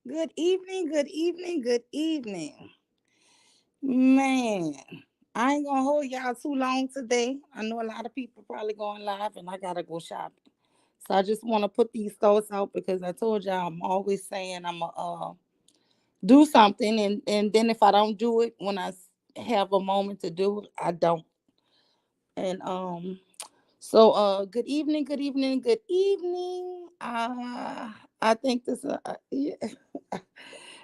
Good evening, good evening, good evening. Man, I ain't gonna hold y'all too long today. I know a lot of people probably going live and I gotta go shopping. So I just want to put these thoughts out because I told y'all I'm always saying I'm gonna do something and then if I don't do it when have a moment to do it, I don't. And good evening, good evening, good evening. I think this yeah.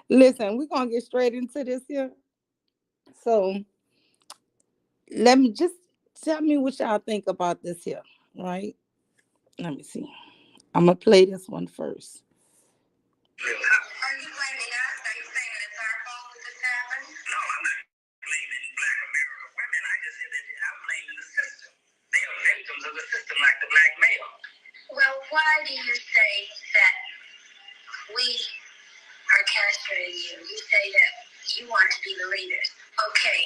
Listen, we're gonna get straight into this here. So let me just tell me what y'all think about this here, right? Let me see. I'm gonna play this one first. Are you blaming us? Are you saying it's our fault that this happened? No, I'm not blaming Black American women. I just said that I'm blaming the system. They are victims of the system, like the black male. Well, why do you say that we are castrating you? You say that you want to be the leaders. Okay.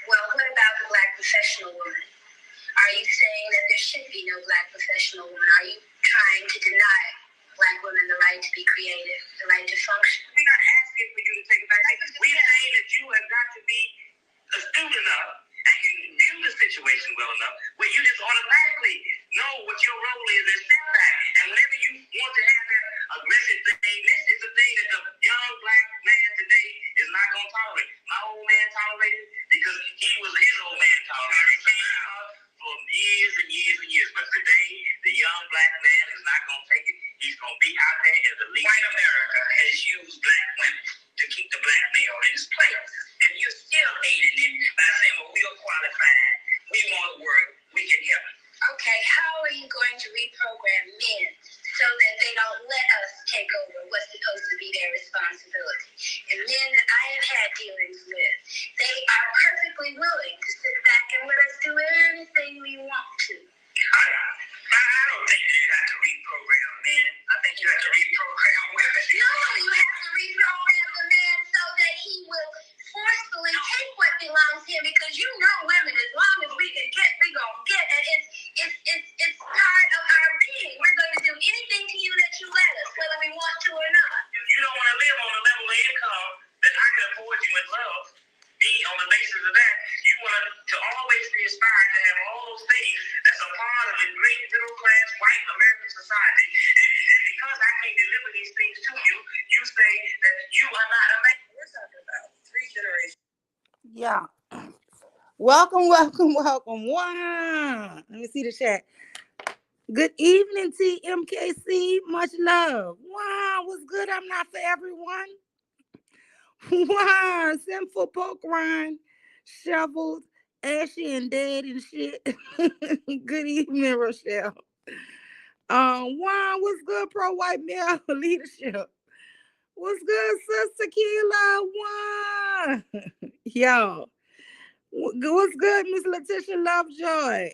Well, what about the Black professional woman? Are you saying that there should be no Black professional woman? Are you trying to deny Black women the right to be creative, the right to function? We're not asking for you to take it back. We're saying that you have got to be astute enough and can view the situation well enough where you just automatically know what your role is and step back. And whenever you want to have that aggressive thing, this is the thing that the young Black man today is not going to tolerate. My old man tolerated because he was his old man tolerated for years and years and years. But today, the young Black man is not going to take it. He's going to be out there as the leader. White America has used Black women to keep the Black male in his place. And you're still aiding him by saying, well, we are qualified. We want to work. We can help. Okay, how are you going to reprogram men so that they don't let us take over what's supposed to be their responsibility? And men that I have had dealings with, they are perfectly willing to sit back and let us do anything we want to. I don't think you have to reprogram men. I think you have to reprogram women. No, you have to reprogram the man so that he will forcefully take what belongs to him, because you know women, as long as we can get, we're going to get. And it's part of our being. We're going to do anything to you that you let us, whether we want to or not. You don't want to live on a level of income that I can afford you with love. Be on the basis of that, you want to always be aspiring to have all those things that's a part of the great middle class white American society. And because I can't deliver these things to you, you say that you are not a man. We're talking about 3 generations. Yeah. Welcome, welcome, welcome. Wow. Let me see the chat. Good evening, TMKC. Much love. Wow, what's good? I'm not for everyone. Wow, sinful poke rind, shovels, ashy and dead and shit. Good evening, Rochelle. Wow, what's good, pro white male leadership? What's good, Sister Keela? Wow, yo, what's good, Miss Letitia Lovejoy?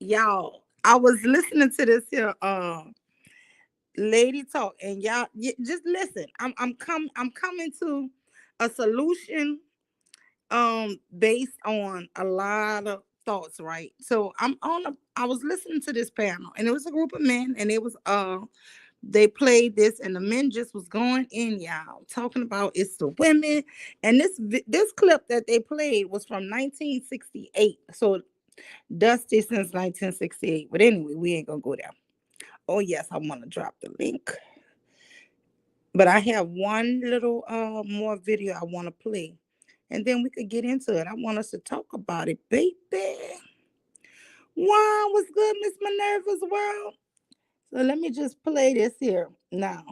Y'all, I was listening to this here, lady talk, and y'all just listen. I'm coming to a solution based on a lot of thoughts, right? So I was listening to this panel, and it was a group of men, and it was they played this, and the men just was going in, y'all, talking about it's the women. And this clip that they played was from 1968, so dusty since 1968. But anyway, we ain't gonna go there. Oh yes, I want to drop the link. But I have one little more video I want to play. And then we could get into it. I want us to talk about it, baby. Wow, what's good, Miss Minerva's World? So let me just play this here now.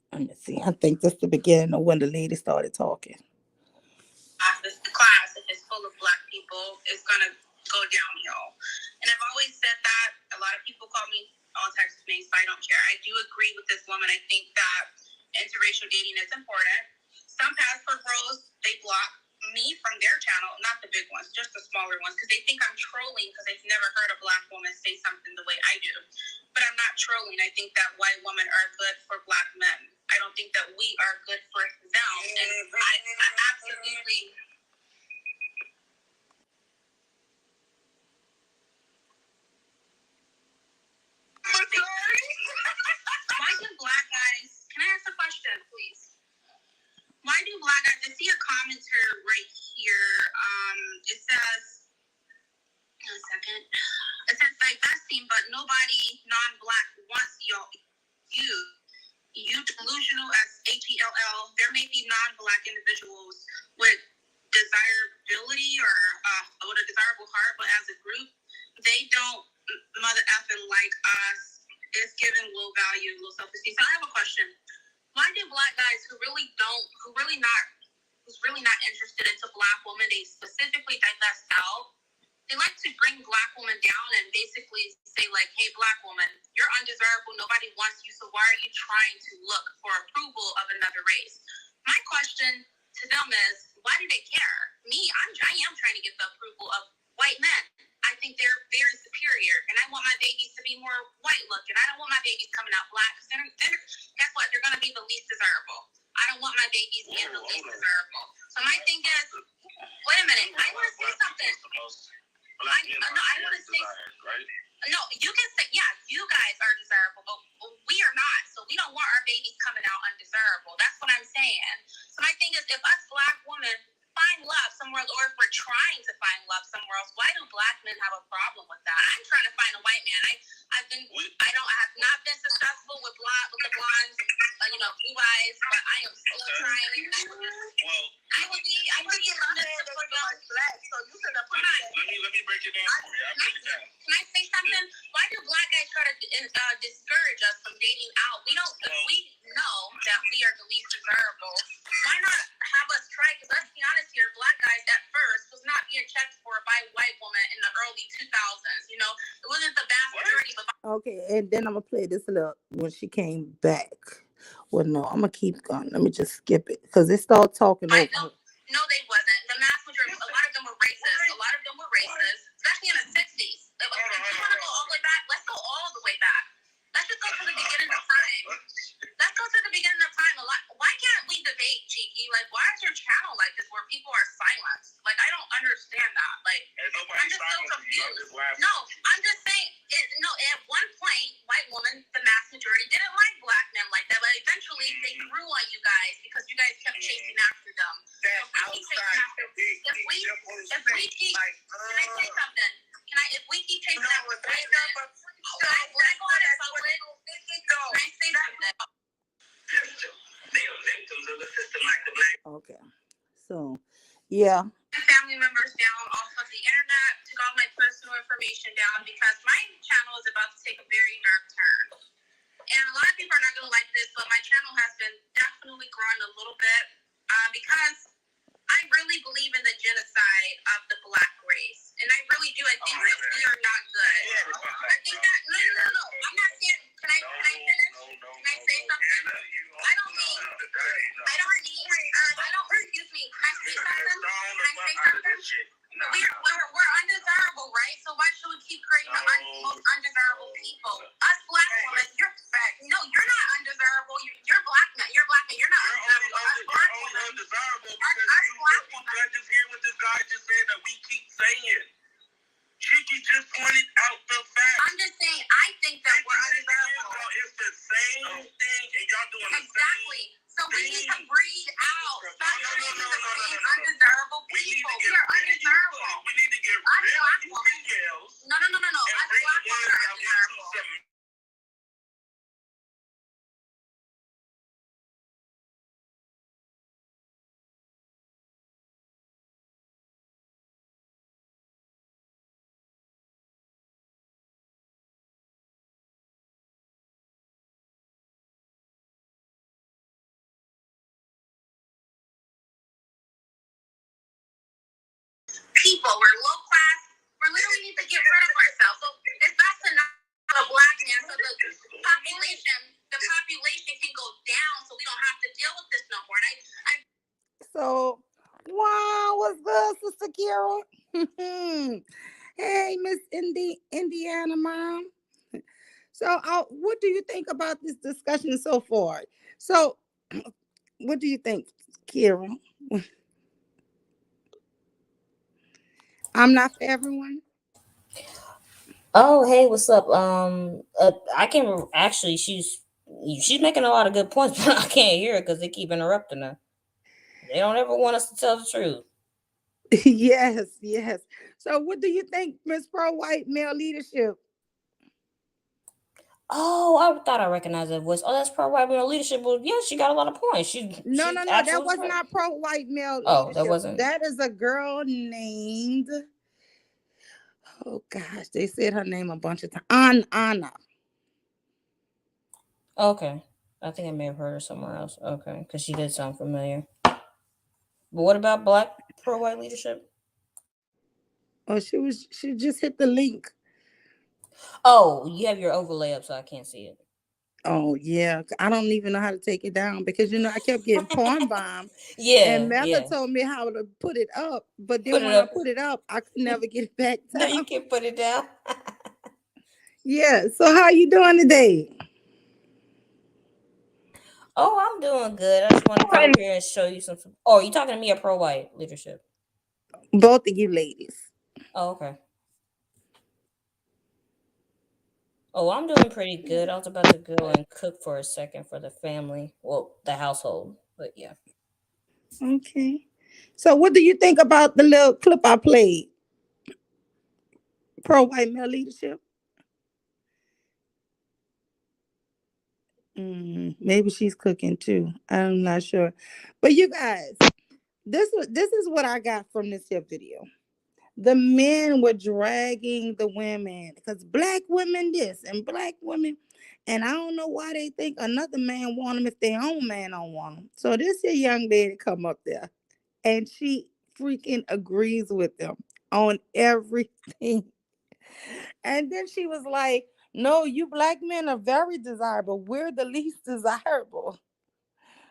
Let me see. I think that's the beginning of when the lady started talking. The class, if it's full of Black people, is going to go downhill. And I've always said that. A lot of people call me all types of names, so I don't care. I do agree with this woman. I think that interracial dating is important. Some passport bros, they block me from their channel, not the big ones, just the smaller ones, because they think I'm trolling because they've never heard a Black woman say something the way I do. But I'm not trolling. I think that white women are good for Black men. I don't think that we are good for them. And I absolutely... I'm sorry. nobody non-black wants you. You delusional as HELL. There may be non-black individuals with desirability or with a desirable heart, but as a group, they don't mother effing like us. It's giving low value, low self-esteem. So I have a question. Why do black guys who's really not interested into black women, they specifically divest out? They like to bring black women down and basically say like, hey, black woman, you're undesirable. Nobody wants you. So why are you trying to look for approval of another race? My question to them is, why do they care? I am trying to get the approval of white men. I think they're very superior, and I want my babies to be more white looking. I don't want my babies coming out black, because guess what? They're going to be the least desirable. I don't want my babies being the least desirable. So my thing is, wait a minute, I want to say something. I want to say, right? No, you can say, yeah, you guys are desirable, but we are not. So we don't want our babies coming out undesirable. That's what I'm saying. So my thing is, if us black women find love somewhere else, or if we're trying to find love somewhere else, why do black men have a problem with that? I'm trying to find a white man. I have not been successful with the blondes, blue eyes, but I am still trying. I would be submissive for them. So you could have put on. Let me break it down for you. Can I say something? Why do black guys try to discourage us from dating out? We don't. If we know that we are the least desirable, why not have us try? Because let's be honest here, black guys at first was not being checked for by white women in the early 2000s. It wasn't the vast majority. Okay, and then I'm gonna play this a little when she came back. Well, no, I'm gonna keep going. Let me just skip it because it started talking over. No, they wasn't. The mass majority, a lot of them were racist. Especially in the 60s. If you want to go all the way back, let's go all the way back. Let's just go to the beginning of time. Why can't we debate, Cheeky? Like, why is your channel like this where people are silenced? Like, I don't understand that. Like, I'm just so confused. No, I'm just saying, at one point, white women, the mass majority, didn't like black men like that, but eventually they grew on you guys because you guys kept chasing after them. If we keep, can I say something? If we keep chasing after white men, can I go out in public? Can I say something? They are victims of the system like the black. Okay, so yeah. Family members down off of the internet, took all my personal information down because my channel is about to take a very dark turn. And a lot of people are not going to like this, but my channel has been definitely growing a little bit because I really believe in the genocide of the black race. And I really do. I think that we are not good. I think that, no. I'm not saying, can I finish? Can I say something? Excuse me, can I say something? We're undesirable, right? So why should we keep creating the most undesirable people? Us black women, you're not undesirable. You're black man. You're black man. You're not undesirable. Us black women, undesirable because you just hear what this guy just said that we keep saying. Chicky just pointed out the fact. I'm just saying, I think that we're undesirable. It's the same thing, and y'all doing the same. So we need to breed out. Stop creating the same undesirable people. We are undesirable. We need to get rid of these females. No. Us black women are undesirable. People, we're low class. We literally need to get rid of ourselves. So it's best to not have a black man so the population can go down so we don't have to deal with this no more. So, wow, what's good, Sister Kira? Hey, Miss Indiana Mom. So, what do you think about this discussion so far? So, what do you think, Kira? I'm not for everyone. Oh, hey, what's up? I can actually, she's making a lot of good points, but I can't hear her because they keep interrupting her. They don't ever want us to tell the truth. Yes. So, what do you think, Miss Pro White Male Leadership? Oh, I thought I recognized that voice. Oh, that's pro-white male leadership. Well, yeah, she got a lot of points. No, She's no, no. That absolutely was correct. not pro-white male Oh, that leadership. wasn't. That is a girl named. Oh gosh, they said her name a bunch of times. Anna. Okay. I think I may have heard her somewhere else. Okay, because she did sound familiar. But what about black pro-white leadership? Oh, she just hit the link. Oh, you have your overlay up, so I can't see it. Oh yeah, I don't even know how to take it down because I kept getting porn bombed, and Yeah, Mela yeah. told me how to put it up, but Put then it when I up. put it up, I could never get it back No, you down. can put it down. Yeah. So how you doing today? Oh, I'm doing good. I just want to come up here and show you some. Oh, you talking to me or pro-white leadership? Both of you ladies. Oh, okay. Oh, I'm doing pretty good. I was about to go and cook for a second for the family. Well, the household. But yeah. Okay. So what do you think about the little clip I played? Pro white male leadership. Maybe she's cooking too. I'm not sure. But you guys, this is what I got from this here video. The men were dragging the women because black women this and black women, and I don't know why they think another man want them if their own man don't want them. So this here young lady come up there and she freaking agrees with them on everything. And then she was like, no, you black men are very desirable. We're the least desirable.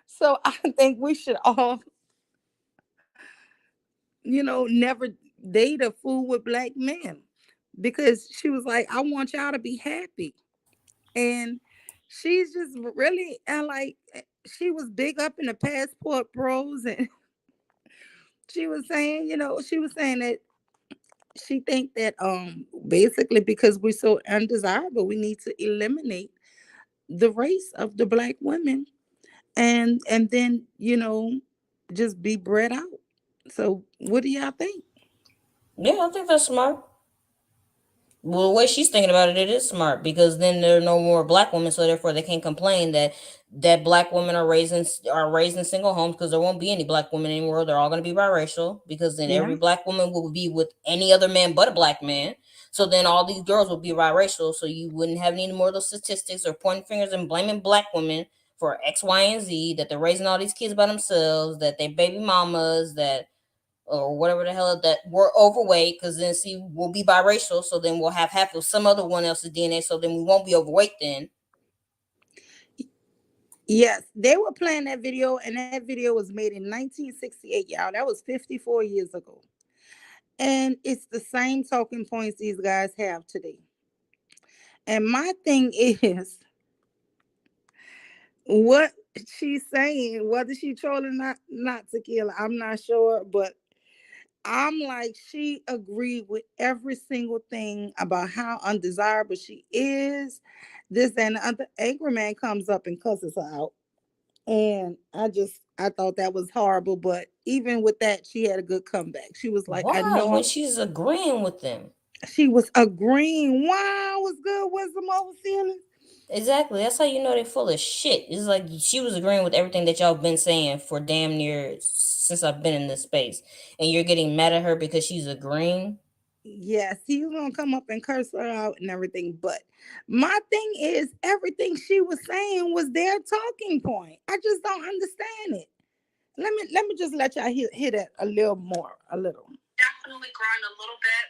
So I think we should all, never date a fool with black men. Because she was like, I want y'all to be happy. And she's just really, and like, she was big up in the passport bros. And she was saying that she think that basically because we're so undesirable, we need to eliminate the race of the black women and then just be bred out. So what do y'all think? Yeah, I think that's smart. Well, the way she's thinking about it, it is smart because then there are no more black women, so therefore they can't complain that black women are raised in single homes because there won't be any black women anymore. They're all going to be biracial because then Yeah. every black woman will be with any other man but a black man. So then all these girls will be biracial. So you wouldn't have any more of those statistics or pointing fingers and blaming black women for X, Y, and Z. That they're raising all these kids by themselves. That they baby mamas. That or whatever the hell that we're overweight because then see we'll be biracial so then we'll have half of some other one else's DNA so then we won't be overweight then. Yes, they were playing that video, and that video was made in 1968, y'all. That was 54 years ago. And it's the same talking points these guys have today. And my thing is, what she's saying, whether she trolling not to kill, I'm not sure, but I'm like, she agreed with every single thing about how undesirable she is. This and the other. Angry man comes up and cusses her out. And I thought that was horrible. But even with that, she had a good comeback. She was like, I Why know when she's agreeing with them? she was agreeing. Wow, was good wisdom over feelings. Exactly, that's how you know they're full of shit. It's like she was agreeing with everything that y'all been saying for damn near since I've been in this space and you're getting mad at her because she's agreeing. Yes, he was gonna come up and curse her out and everything. But my thing is, everything she was saying was their talking point. I just don't understand it. Let me just let y'all hear that a little more, a little. Definitely growing a little bit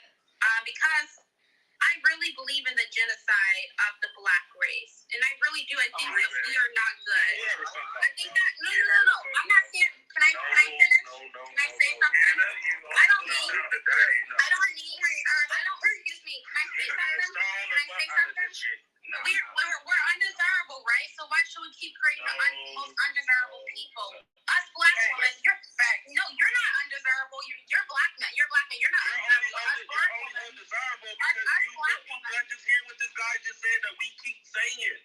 because I really believe in the genocide of the black race, and I really do. I think that we are not good. I think that no. I'm not saying. Can I finish? Can I say something? I don't mean. Excuse me. Can I say something? We're undesirable, right? So why should we keep creating the most undesirable people? Us black women, you're not undesirable. You're black man. You're black man. You're not undesirable. Us black women, undesirable because you just hear what this guy just said that we keep saying.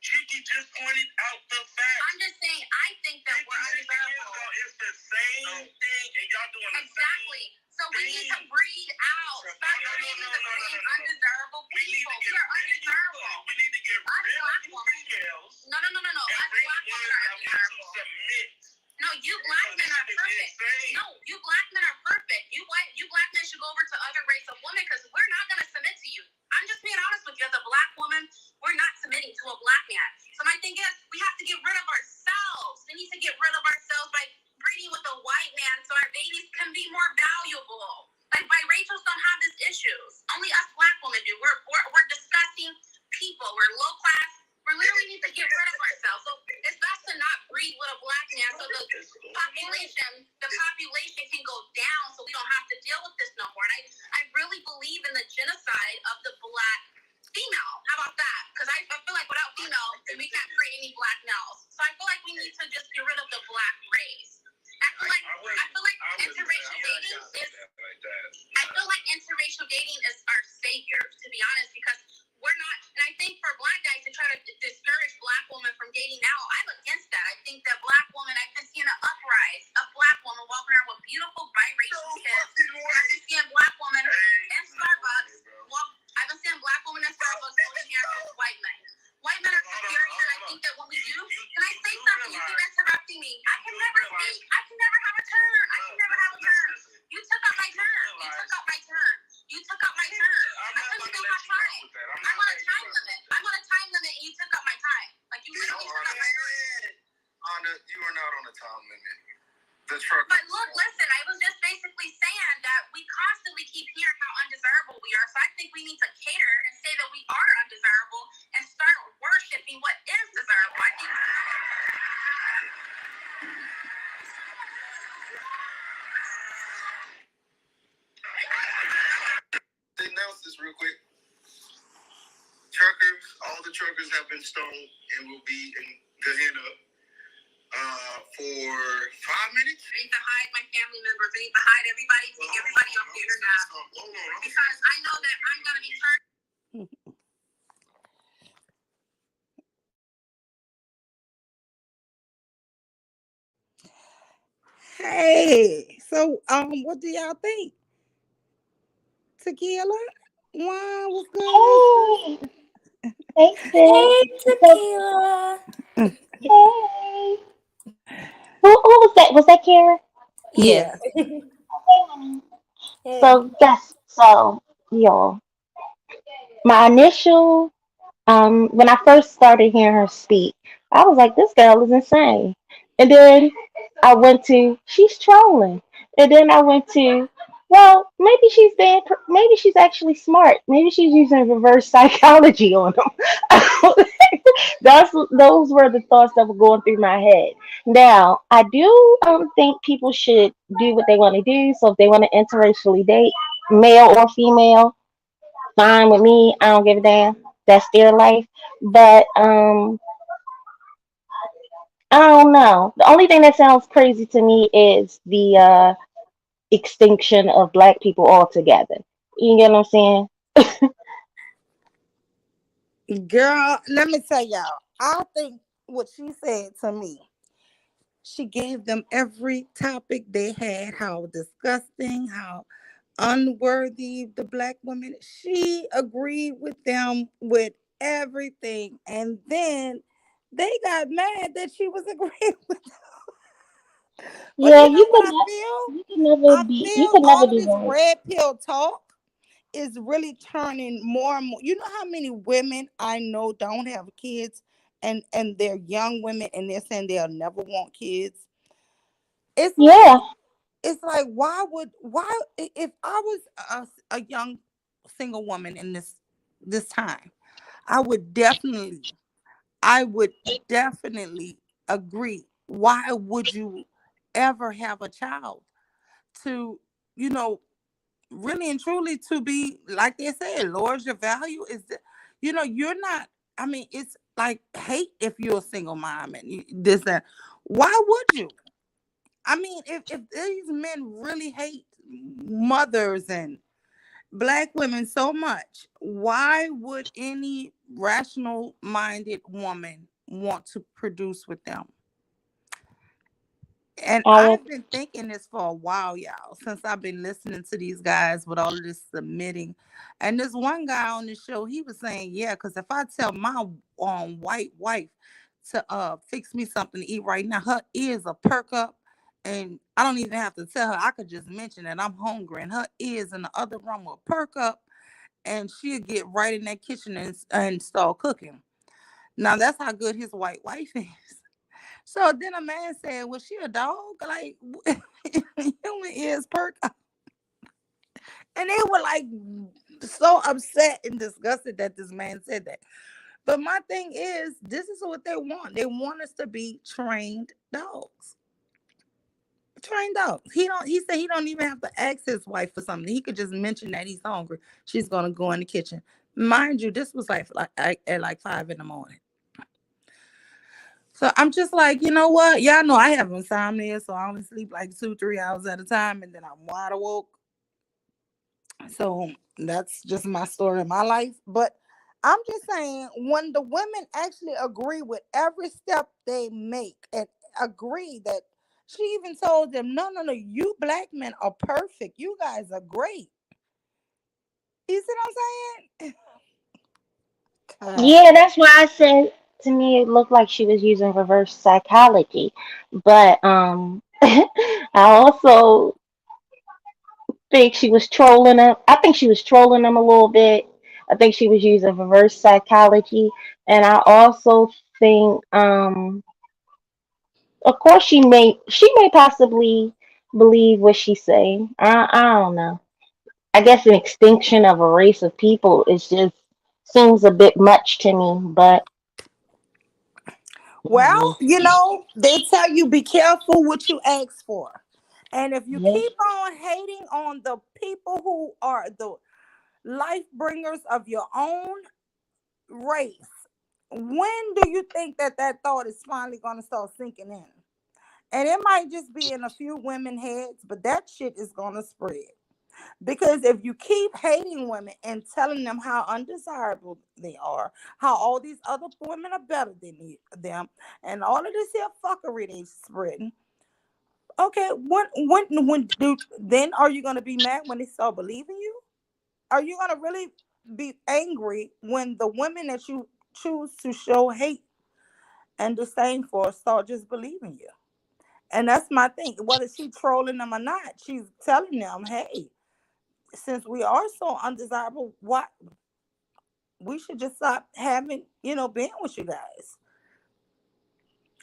Chicky just pointed out the fact. I'm just saying, I think that we're undesirable. It's the same thing, and y'all doing the same. Exactly. So we need to hear how undesirable we are. So I think we need to cater and say that we are undesirable and start worshiping what is desirable. I think. To announce this real quick. Truckers, all the truckers have been stoned and will be in Gehenna for 5 minutes. I need to hide my family members. I need to hide everybody, take everybody off the internet. Because I know that I'm going to be turned. Hey, so what do y'all think? Tequila? Wine was good. Hey, hey, sis. Hey, So, tequila. hey. Who was that? Was that Karen? Yeah. Yes. Hey. So, yes. So, y'all, my initial when I first started hearing her speak, I was like, this girl is insane. And then I went to, she's trolling. And then I went to, well, maybe she's actually smart. Maybe she's using reverse psychology on them. Those were the thoughts that were going through my head. Now, I do think people should do what they want to do. So if they want to interracially date, male or female, fine with me. I don't give a damn. That's their life. But I don't know. The only thing that sounds crazy to me is the extinction of black people altogether. You get what I'm saying? Girl, let me tell y'all. I think what she said to me, she gave them every topic they had, how disgusting, how unworthy the black women. She agreed with them with everything. And then they got mad that she was agreeing with. But Yeah, you know what I feel? I you feel could never all of be this right. red pill talk is really turning more and more. You know how many women I know don't have kids, and they're young women and they're saying they'll never want kids. It's Yeah, like why if I was a young single woman in this time, I would definitely I would definitely agree. Why would you ever have a child to, you know, really and truly to be like they said, lowers your value? Is that, you're not, I mean, it's like hate if you're a single mom and this that. Why would you? I mean, if these men really hate mothers and black women so much, why would any rational minded woman want to produce with them? And I would. I've been thinking this for a while, y'all, since I've been listening to these guys with all of this submitting. And this one guy on the show, he was saying, yeah, because if I tell my white wife to fix me something to eat right now, her ears will perk up. And I don't even have to tell her. I could just mention that I'm hungry, and her ears in the other room will perk up, and she'll get right in that kitchen and start cooking. Now that's how good his white wife is. So then a man said, "Was she a dog? Like human ears perk up." And they were like so upset and disgusted that this man said that. But my thing is, this is what they want. They want us to be trained dogs. Trained dogs. He said he don't even have to ask his wife for something. He could just mention that he's hungry. She's gonna go in the kitchen. Mind you, this was at like 5 in the morning. So I'm just like, you know what? Y'all know I have insomnia, so I only sleep like 2, 3 hours at a time, and then I'm wide awake. So that's just my story of my life. But I'm just saying, when the women actually agree with every step they make and agree that she even told them, no, no, no, you black men are perfect. You guys are great. You see what I'm saying? Yeah, God. that's why I said to me it looked like she was using reverse psychology. But I also think she was trolling him. I think she was trolling him a little bit. I think she was using reverse psychology, and I also think, of course, she may possibly believe what she's saying. I don't know. I guess an extinction of a race of people is just seems a bit much to me. But Well, they tell you be careful what you ask for. And if you yeah. keep on hating on the people who are the life bringers of your own race, when do you think that thought is finally going to start sinking in? And it might just be in a few women heads, but that shit is going to spread. Because if you keep hating women and telling them how undesirable they are, how all these other women are better than them, and all of this here fuckery they spreading, okay, when do then are you gonna be mad when they start believing you? Are you gonna really be angry when the women that you choose to show hate and disdain for start just believing you? And that's my thing. Whether she trolling them or not, she's telling them, hey, since we are so undesirable, why we should just stop having, being with you guys.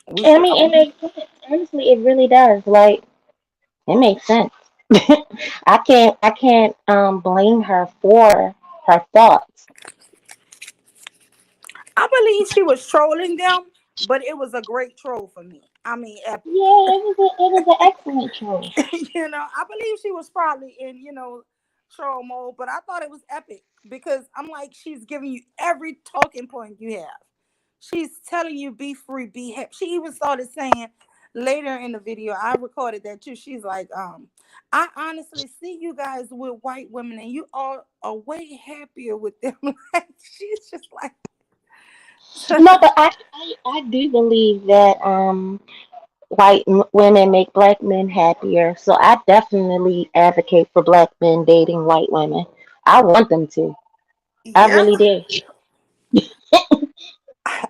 We And I should. mean, it makes sense. Honestly, it really does. Like, it makes sense. I can't blame her for her thoughts. I believe she was trolling them, but it was a great troll for me. I mean, epic. Yeah, it was an excellent choice. I believe she was probably in, troll mode, but I thought it was epic because I'm like, she's giving you every talking point you have. She's telling you be free, be happy. She even started saying later in the video, I recorded that too. She's like, I honestly see you guys with white women and you all are way happier with them. Like she's just like No, but I do believe that women make black men happier. So I definitely advocate for black men dating white women. I want them to. I yeah. really do.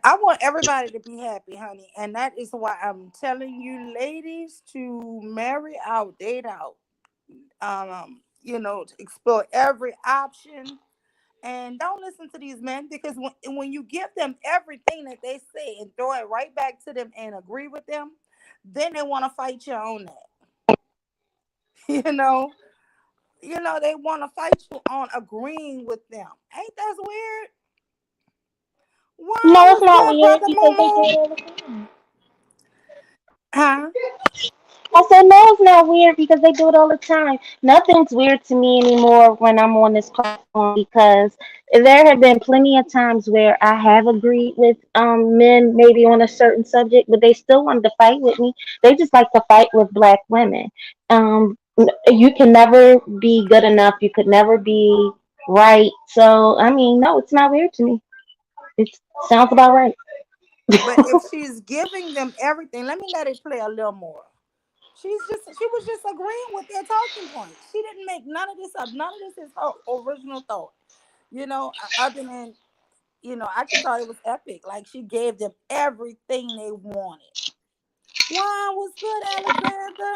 I want everybody to be happy, honey. And that is why I'm telling you, ladies, to marry out, date out. To explore every option. And don't listen to these men because when you give them everything that they say and throw it right back to them and agree with them, then they want to fight you on that. You know, they want to fight you on agreeing with them. Ain't that weird? Wow, No, it's what's not good, weird brother because they do Momo? it all the time. Huh? I said, no, it's not weird because they do it all the time. Nothing's weird to me anymore when I'm on this platform because there have been plenty of times where I have agreed with men maybe on a certain subject, but they still wanted to fight with me. They just like to fight with black women. You can never be good enough. You could never be right. So, I mean, no, it's not weird to me. It sounds about right. But if she's giving them everything, let it play a little more. She was just agreeing with their talking points. She didn't make none of this up. None of this is her original thought. Other than I just thought it was epic. Like she gave them everything they wanted. Wow, was good, Alexander.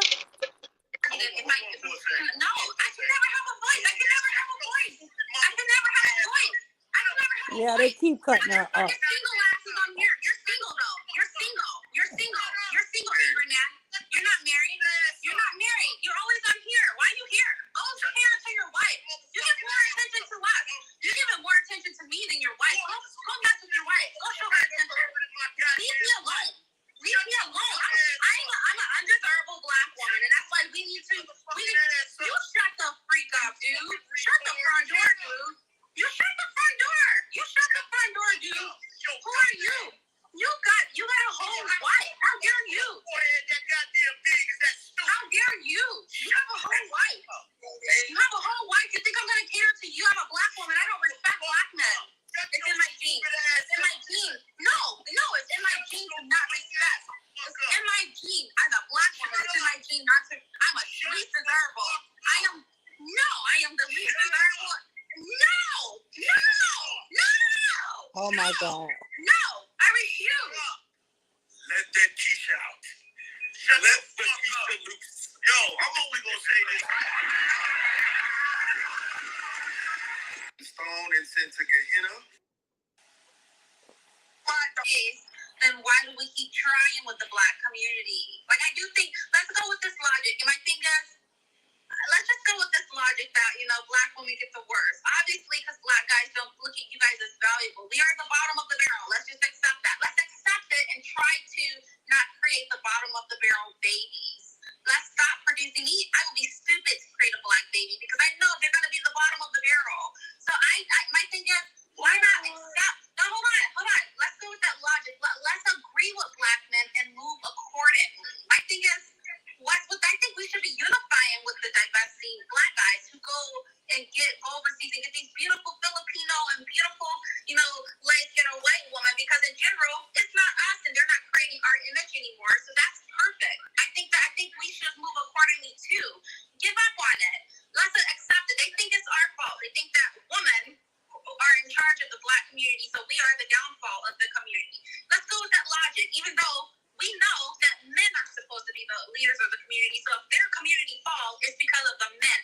No, I can never have a voice. I can never have a voice. I can never have a voice. I can never have a Yeah, they voice. keep cutting her up. Your single ass is on here. You're single though. You're single. You're single. You're single, angry man. You're not married. You're not married. You're always on here. Why are you here? Go here to your wife. You give more attention to us. You give more attention to me than your wife. Go mess with your wife. Go show her attention. Leave me alone. Leave me alone. I'm an undesirable black woman, and that's why you shut the freak up, dude. Shut the front door, dude. You shut the front door. You shut the front door, dude. Who are you? You got a whole wife. How dare you? How dare you? You have a whole wife. You have a whole wife. You think I'm gonna cater to you? I'm a black woman. I don't respect black men. It's in my genes. It's in my genes. No, it's in my genes to not respect. It's in my gene as a black woman. It's in my gene not to. I'm a least desirable. I am the least desirable. No. Oh my God. No, I refuse. Let that Keisha out. Let the Keisha loose. Yo, I'm only gonna say this. Stone and sent to Gehenna. Then why do we keep trying with the black community? Like I do think, let's go with this logic. You might think let's just go go with this logic that, black women get the worst. Obviously, because black guys don't look at you guys as valuable. We are at the bottom of the barrel. Let's just accept that. Let's accept it and try to not create the bottom of the barrel babies. Let's stop producing meat. I would be stupid to create a black baby because I know they're going to be the bottom of the barrel. So my thing is, why not accept? No, hold on. Let's go with that logic. Let's agree with black men and move accordingly. My thing is, I think we should be unifying with the divesting black guys who go overseas and get these beautiful Filipino and beautiful, get a white woman, because in general, it's not us and they're not creating our image anymore. So that's perfect. I think we should move accordingly too. Give up on it. Let's accept it. They think it's our fault. They think that women are in charge of the black community, so we are the downfall of the community. Let's go with that logic, even though we know that men are supposed to be the leaders of the community. So if their community falls, it's because of the men.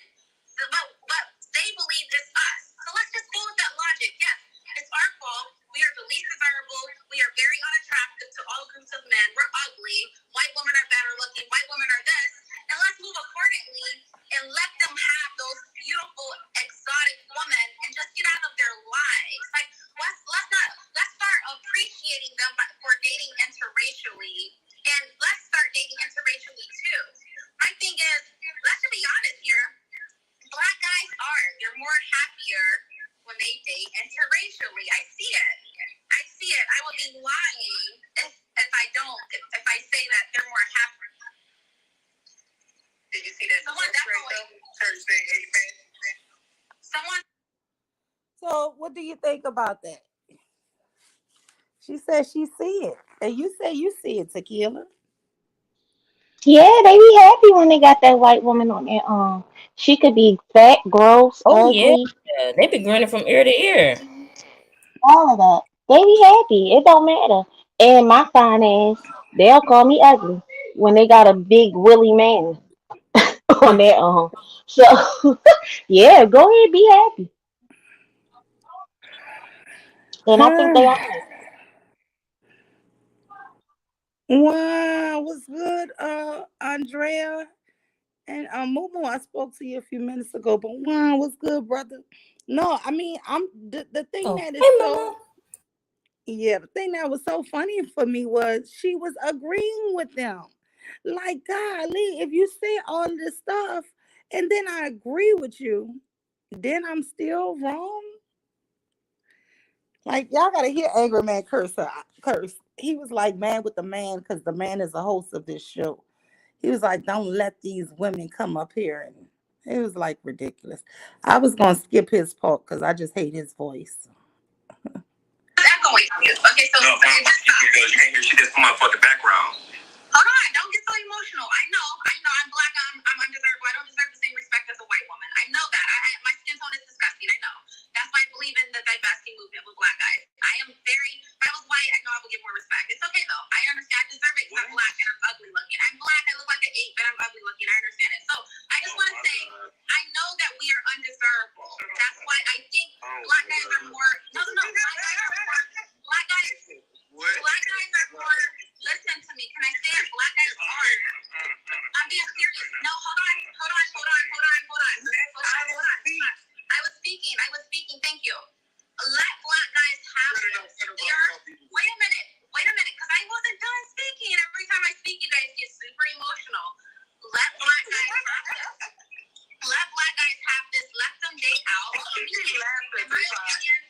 But they believe it's us. So let's just go with that logic. Yes, it's our fault. We are the least desirable. We are very unattractive to all groups of men. We're ugly. White women are better looking. White women are this. And let's move accordingly and let them have those beautiful, exotic women and just get out of their lives. Like, let's start appreciating them for dating interracially, and let's start dating interracially too. My thing is, let's be honest here. Black guys they're more happier when they date interracially. I see it. I would be lying if I say that they're more happy. Did you see that? So what do you think about that? She said she see it. And you say you see it, Tequila. Yeah, they be happy when they got that white woman on their arm. She could be fat, gross, Oh yeah, ugly, they be grinning from ear to ear. all of that. They be happy. It don't matter. And my fine ass, they'll call me ugly when they got a big willy man on their arm. So yeah, go ahead, be happy. And I think they are. Wow, what's good, Andrea and Mumu? I spoke to you a few minutes ago, but wow, what's good, brother? No, I mean, I'm the thing Oh, that is hey so mama. yeah, the thing that was so funny for me was she was agreeing with them. Like, golly, if you say all of this stuff and then I agree with you, then I'm still wrong. Like, y'all gotta hear Angry Man curse. He was like, man with the man, because the man is the host of this show. He was like, don't let these women come up here. And it was like ridiculous. I was gonna skip his part because I just hate his voice. Echoing you. Okay, so no, you can't hear. She just come up for the background. Hold on, don't get so emotional. I know. I'm black. I'm undesirable. I don't deserve the same respect as a white woman. I know that. My skin tone is disgusting. I know. That's why I believe in the divesting movement with black guys. I am very. If I was white, I know I would get more respect. It's okay though. I understand. I deserve it because I'm black and I'm ugly looking. I'm black. I look like an 8, but I'm ugly looking. I understand it. So I just want to say, I know that we are undesirable. That's why I think black guys are more. No. Black guys are more. Black guys. Black guys are more. Listen to me. Can I say it? Black guys are. I'm being serious. No, hold on. I was speaking. Thank you. Let black guys have this. They are. Wait a minute. Because I wasn't done speaking. Every time I speak, you guys get super emotional. Let black guys have this. Let black guys have this. Let them date out. In my opinion,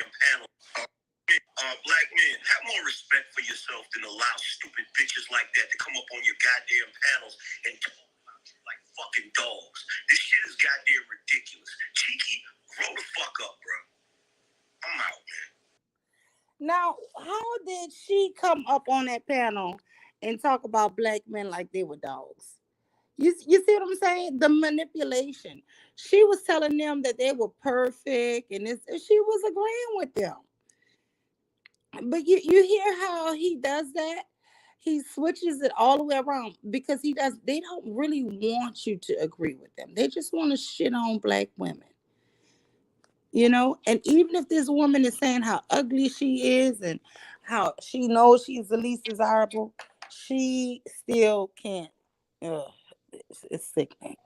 panel. Black men, have more respect for yourself than allow stupid bitches like that to come up on your goddamn panels and talk about you like fucking dogs. This shit is goddamn ridiculous. Cheeky, grow the fuck up, bro. I'm out, man. Now, how did she come up on that panel and talk about black men like they were dogs? You see what I'm saying? The manipulation. She was telling them that they were perfect, and she was agreeing with them. But you hear how he does that? He switches it all the way around because they don't really want you to agree with them. They just want to shit on black women. And even if this woman is saying how ugly she is and how she knows she's the least desirable, she still can't. Ugh, it's sickening.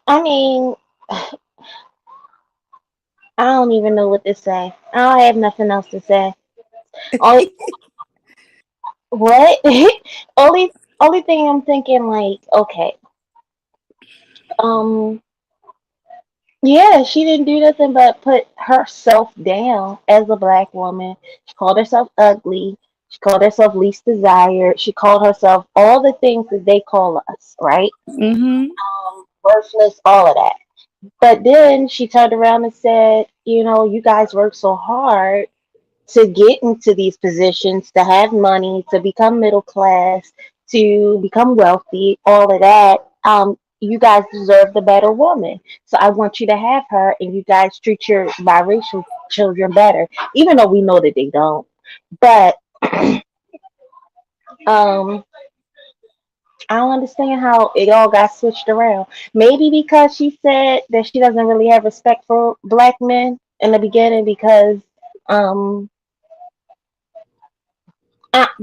I mean, I don't even know what to say. I don't have nothing else to say. Only, what? only thing I'm thinking, like, okay, um, yeah, she didn't do nothing but put herself down as a black woman. She called herself ugly. She called herself least desired. She called herself all the things that they call us, right? Mm-hmm. Worthless, all of that. But then she turned around and said, you guys work so hard to get into these positions, to have money, to become middle class, to become wealthy, all of that. You guys deserve the better woman. So I want you to have her, and you guys treat your biracial children better, even though we know that they don't. But um, I don't understand how it all got switched around. Maybe because she said that she doesn't really have respect for black men in the beginning because um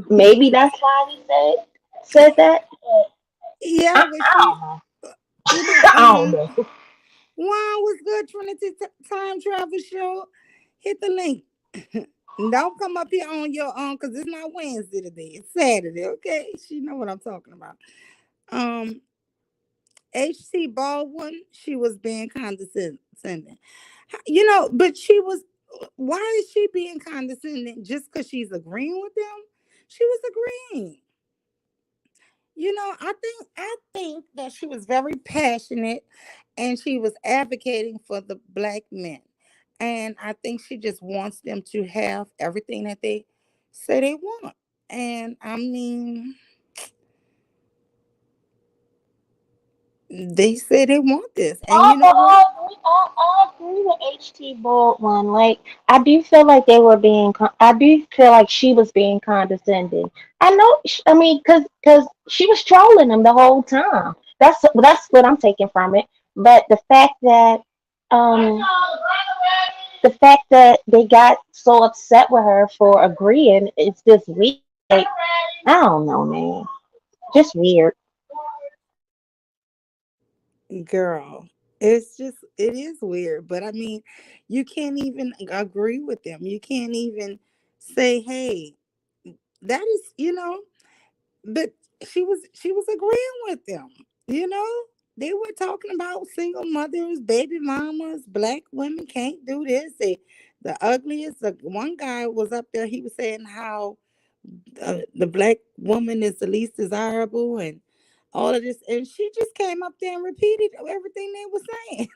maybe that's why he said that. Yeah, I, but I she, don't know. you know, I don't know. wow, was good Trinity Time Travel Show. Hit the link. Don't come up here on your own because it's not Wednesday today. It's Saturday, okay? She know what I'm talking about. Um, H.C. Baldwin, she was being condescending. But she was. Why is she being condescending? Just because she's agreeing with them? She was agreeing. I think that she was very passionate and she was advocating for the black men. And I think she just wants them to have everything that they say they want. And I mean, they say they want this. And you know what? I agree with HT Baldwin. Like, I do feel like they were being. I do feel like she was being condescending. I know. I mean, cause she was trolling them the whole time. That's what I'm taking from it. But um the fact that they got so upset with her for agreeing is just weird. Like, I don't know, man. Just weird. Girl, it is weird. But I mean, you can't even agree with them. You can't even say, hey, that is, but she was agreeing with them. You know, they were talking about single mothers, baby mamas, black women can't do this. The ugliest. The one guy was up there. He was saying how the black woman is the least desirable and all of this, and she just came up there and repeated everything they were saying.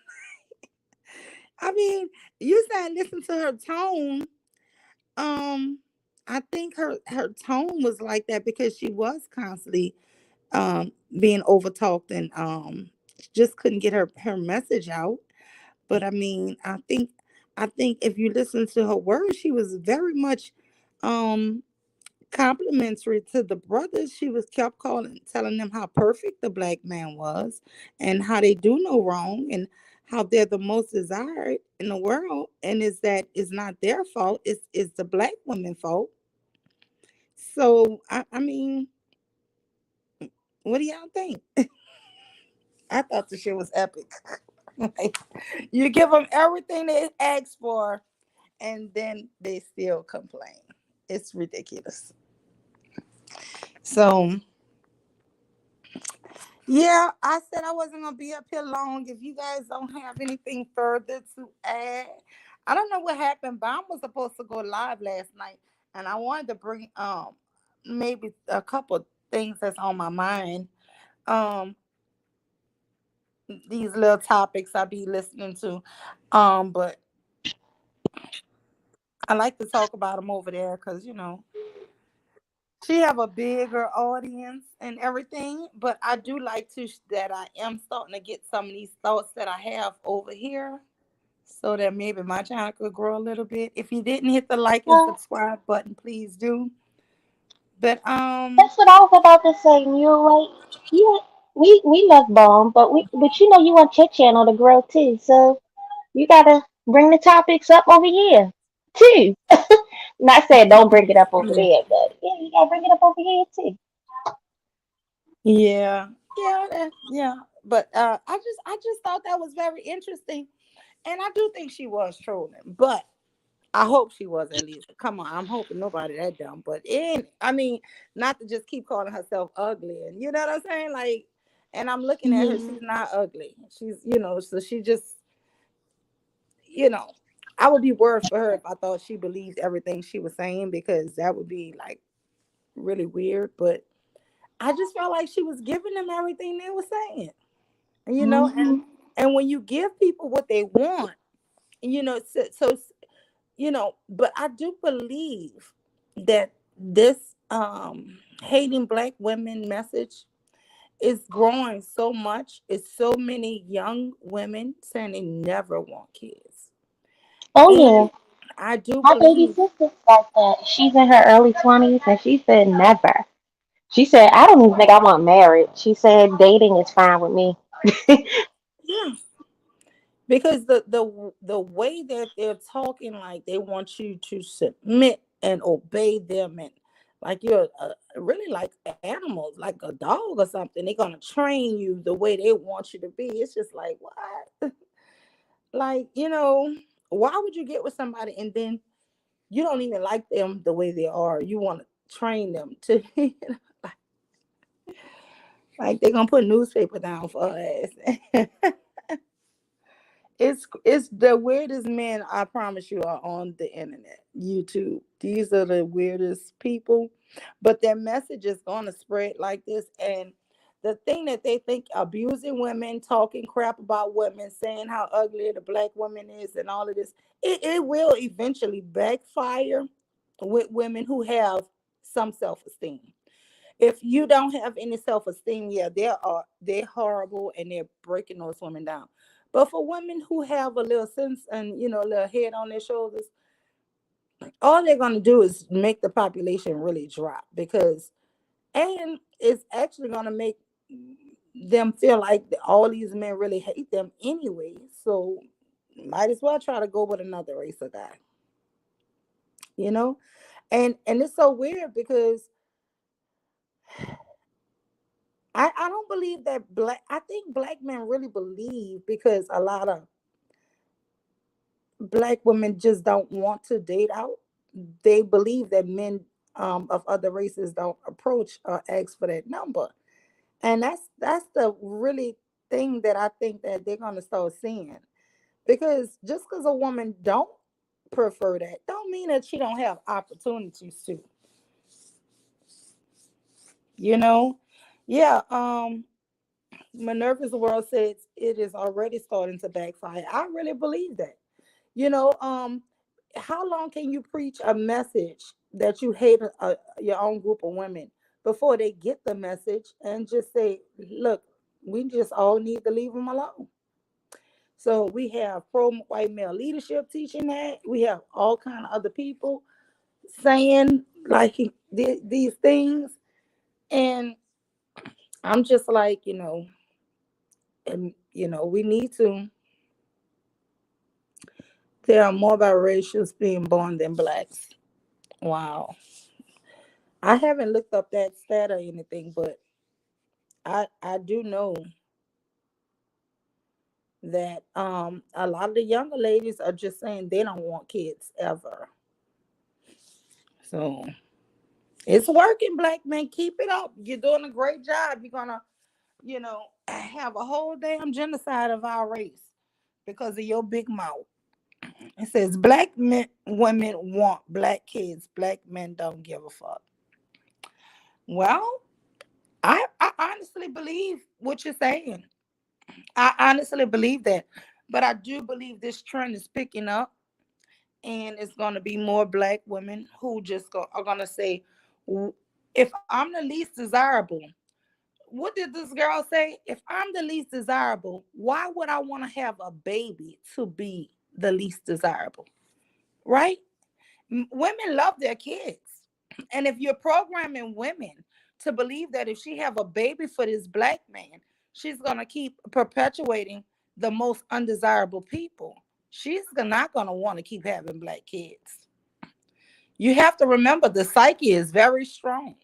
I mean, you said listen to her tone. Um, I think her tone was like that because she was constantly being overtalked and just couldn't get her message out. But I mean, I think if you listen to her words, she was very much um complimentary to the brothers. She was kept calling, telling them how perfect the black man was and how they do no wrong and how they're the most desired in the world. And is that it's not their fault, it's the black women's fault. So I mean, what do y'all think? I thought the shit was epic. Like, you give them everything they ask for, and then they still complain. It's ridiculous. So Yeah, I said I wasn't gonna be up here long. If you guys don't have anything further to add, I don't know what happened. Bomb was supposed to go live last night, and I wanted to bring maybe a couple things that's on my mind. Um, these little topics I be listening to, but I like to talk about them over there because she have a bigger audience and everything. But I do like to that I am starting to get some of these thoughts that I have over here so that maybe my channel could grow a little bit. If you didn't hit the like and Uh, subscribe button, please do. But that's what I was about to say. You're right. You, we love bomb, but you want your channel to grow too. So you gotta bring the topics up over here too. Not saying don't bring it up over yeah, there, but yeah, you gotta bring it up over here too. yeah, yeah. But I just thought that was very interesting, and I do think she was trolling, but I hope she was at least. Come on, I'm hoping nobody that dumb. But I mean, not to just keep calling herself ugly, and you know what I'm saying? Like, and I'm looking at her, she's Yeah. not ugly. So she just, you know, I would be worried for her if I thought she believed everything she was saying because that would be like really weird. But I just felt like she was giving them everything they were saying, and Hmm. and when you give people what they want, so but I do believe that this hating black women message is growing so much. It's so many young women saying they never want kids. Oh And yeah. I do My baby believe, sister's like that. She's in her early 20s and she said never. She said, I don't even think I want married. She said dating is fine with me. yeah, because the way that they're talking, like they want you to submit and obey them, and like you're really like animals, like a dog or something. They're gonna train you the way they want you to be. It's just like what, like why would you get with somebody and then you don't even like them the way they are? You want to train them to, like they're gonna put newspaper down for us. It's the weirdest men, I promise you, are on the internet, YouTube. These are the weirdest people, but their message is gonna spread like this. And the thing that they think abusing women, talking crap about women, saying how ugly the black woman is, and all of this, it will eventually backfire with women who have some self-esteem. If you don't have any self-esteem, yeah, they're horrible and they're breaking those women down. But for women who have a little sense and a little head on their shoulders, all they're gonna do is make the population really drop, because and it's actually gonna make them feel like all these men really hate them anyway. So might as well try to go with another race of guy, you know? And it's so weird because I don't believe that I think black men really believe, because a lot of black women just don't want to date out. They believe that men of other races don't approach or ask for that number. And that's the really thing that I think that they're gonna start seeing. Because just because a woman don't prefer that don't mean that she don't have opportunities to, you know? Yeah, Minerva's World says it is already starting to backfire. I really believe that. You know, how long can you preach a message that you hate your own group of women before they get the message and just say, look, we just all need to leave them alone? So we have pro white male leadership teaching that. We have all kind of other people saying like these things. And I'm just like, and we need to. There are more biracials being born than blacks. Wow. I haven't looked up that stat or anything, but I do know that a lot of the younger ladies are just saying they don't want kids ever. So it's working, black men. Keep it up. You're doing a great job. You're gonna have a whole damn genocide of our race because of your big mouth. It says black men, women want black kids. Black men don't give a fuck. Well, I honestly believe what you're saying. I honestly believe that. But I do believe this trend is picking up, and it's going to be more black women who are going to say, if I'm the least desirable, what did this girl say? If I'm the least desirable, why would I want to have a baby to be the least desirable? Right? Women love their kids. And if you're programming women to believe that if she have a baby for this black man, she's going to keep perpetuating the most undesirable people, she's not going to want to keep having black kids. You have to remember the psyche is very strong.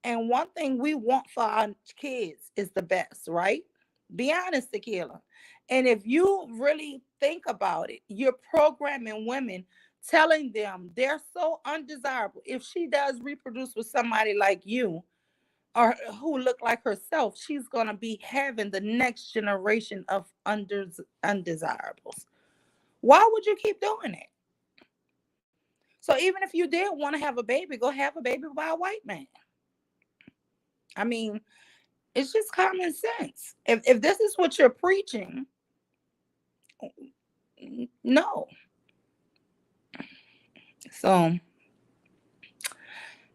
And one thing we want for our kids is the best, right? Be honest, Tequila. And if you really think about it, you're programming women, telling them they're so undesirable. If she does reproduce with somebody like you or who look like herself, she's going to be having the next generation of undesirables. Why would you keep doing it? So even if you did want to have a baby, go have a baby by a white man. I mean, it's just common sense. If this is what you're preaching, no. So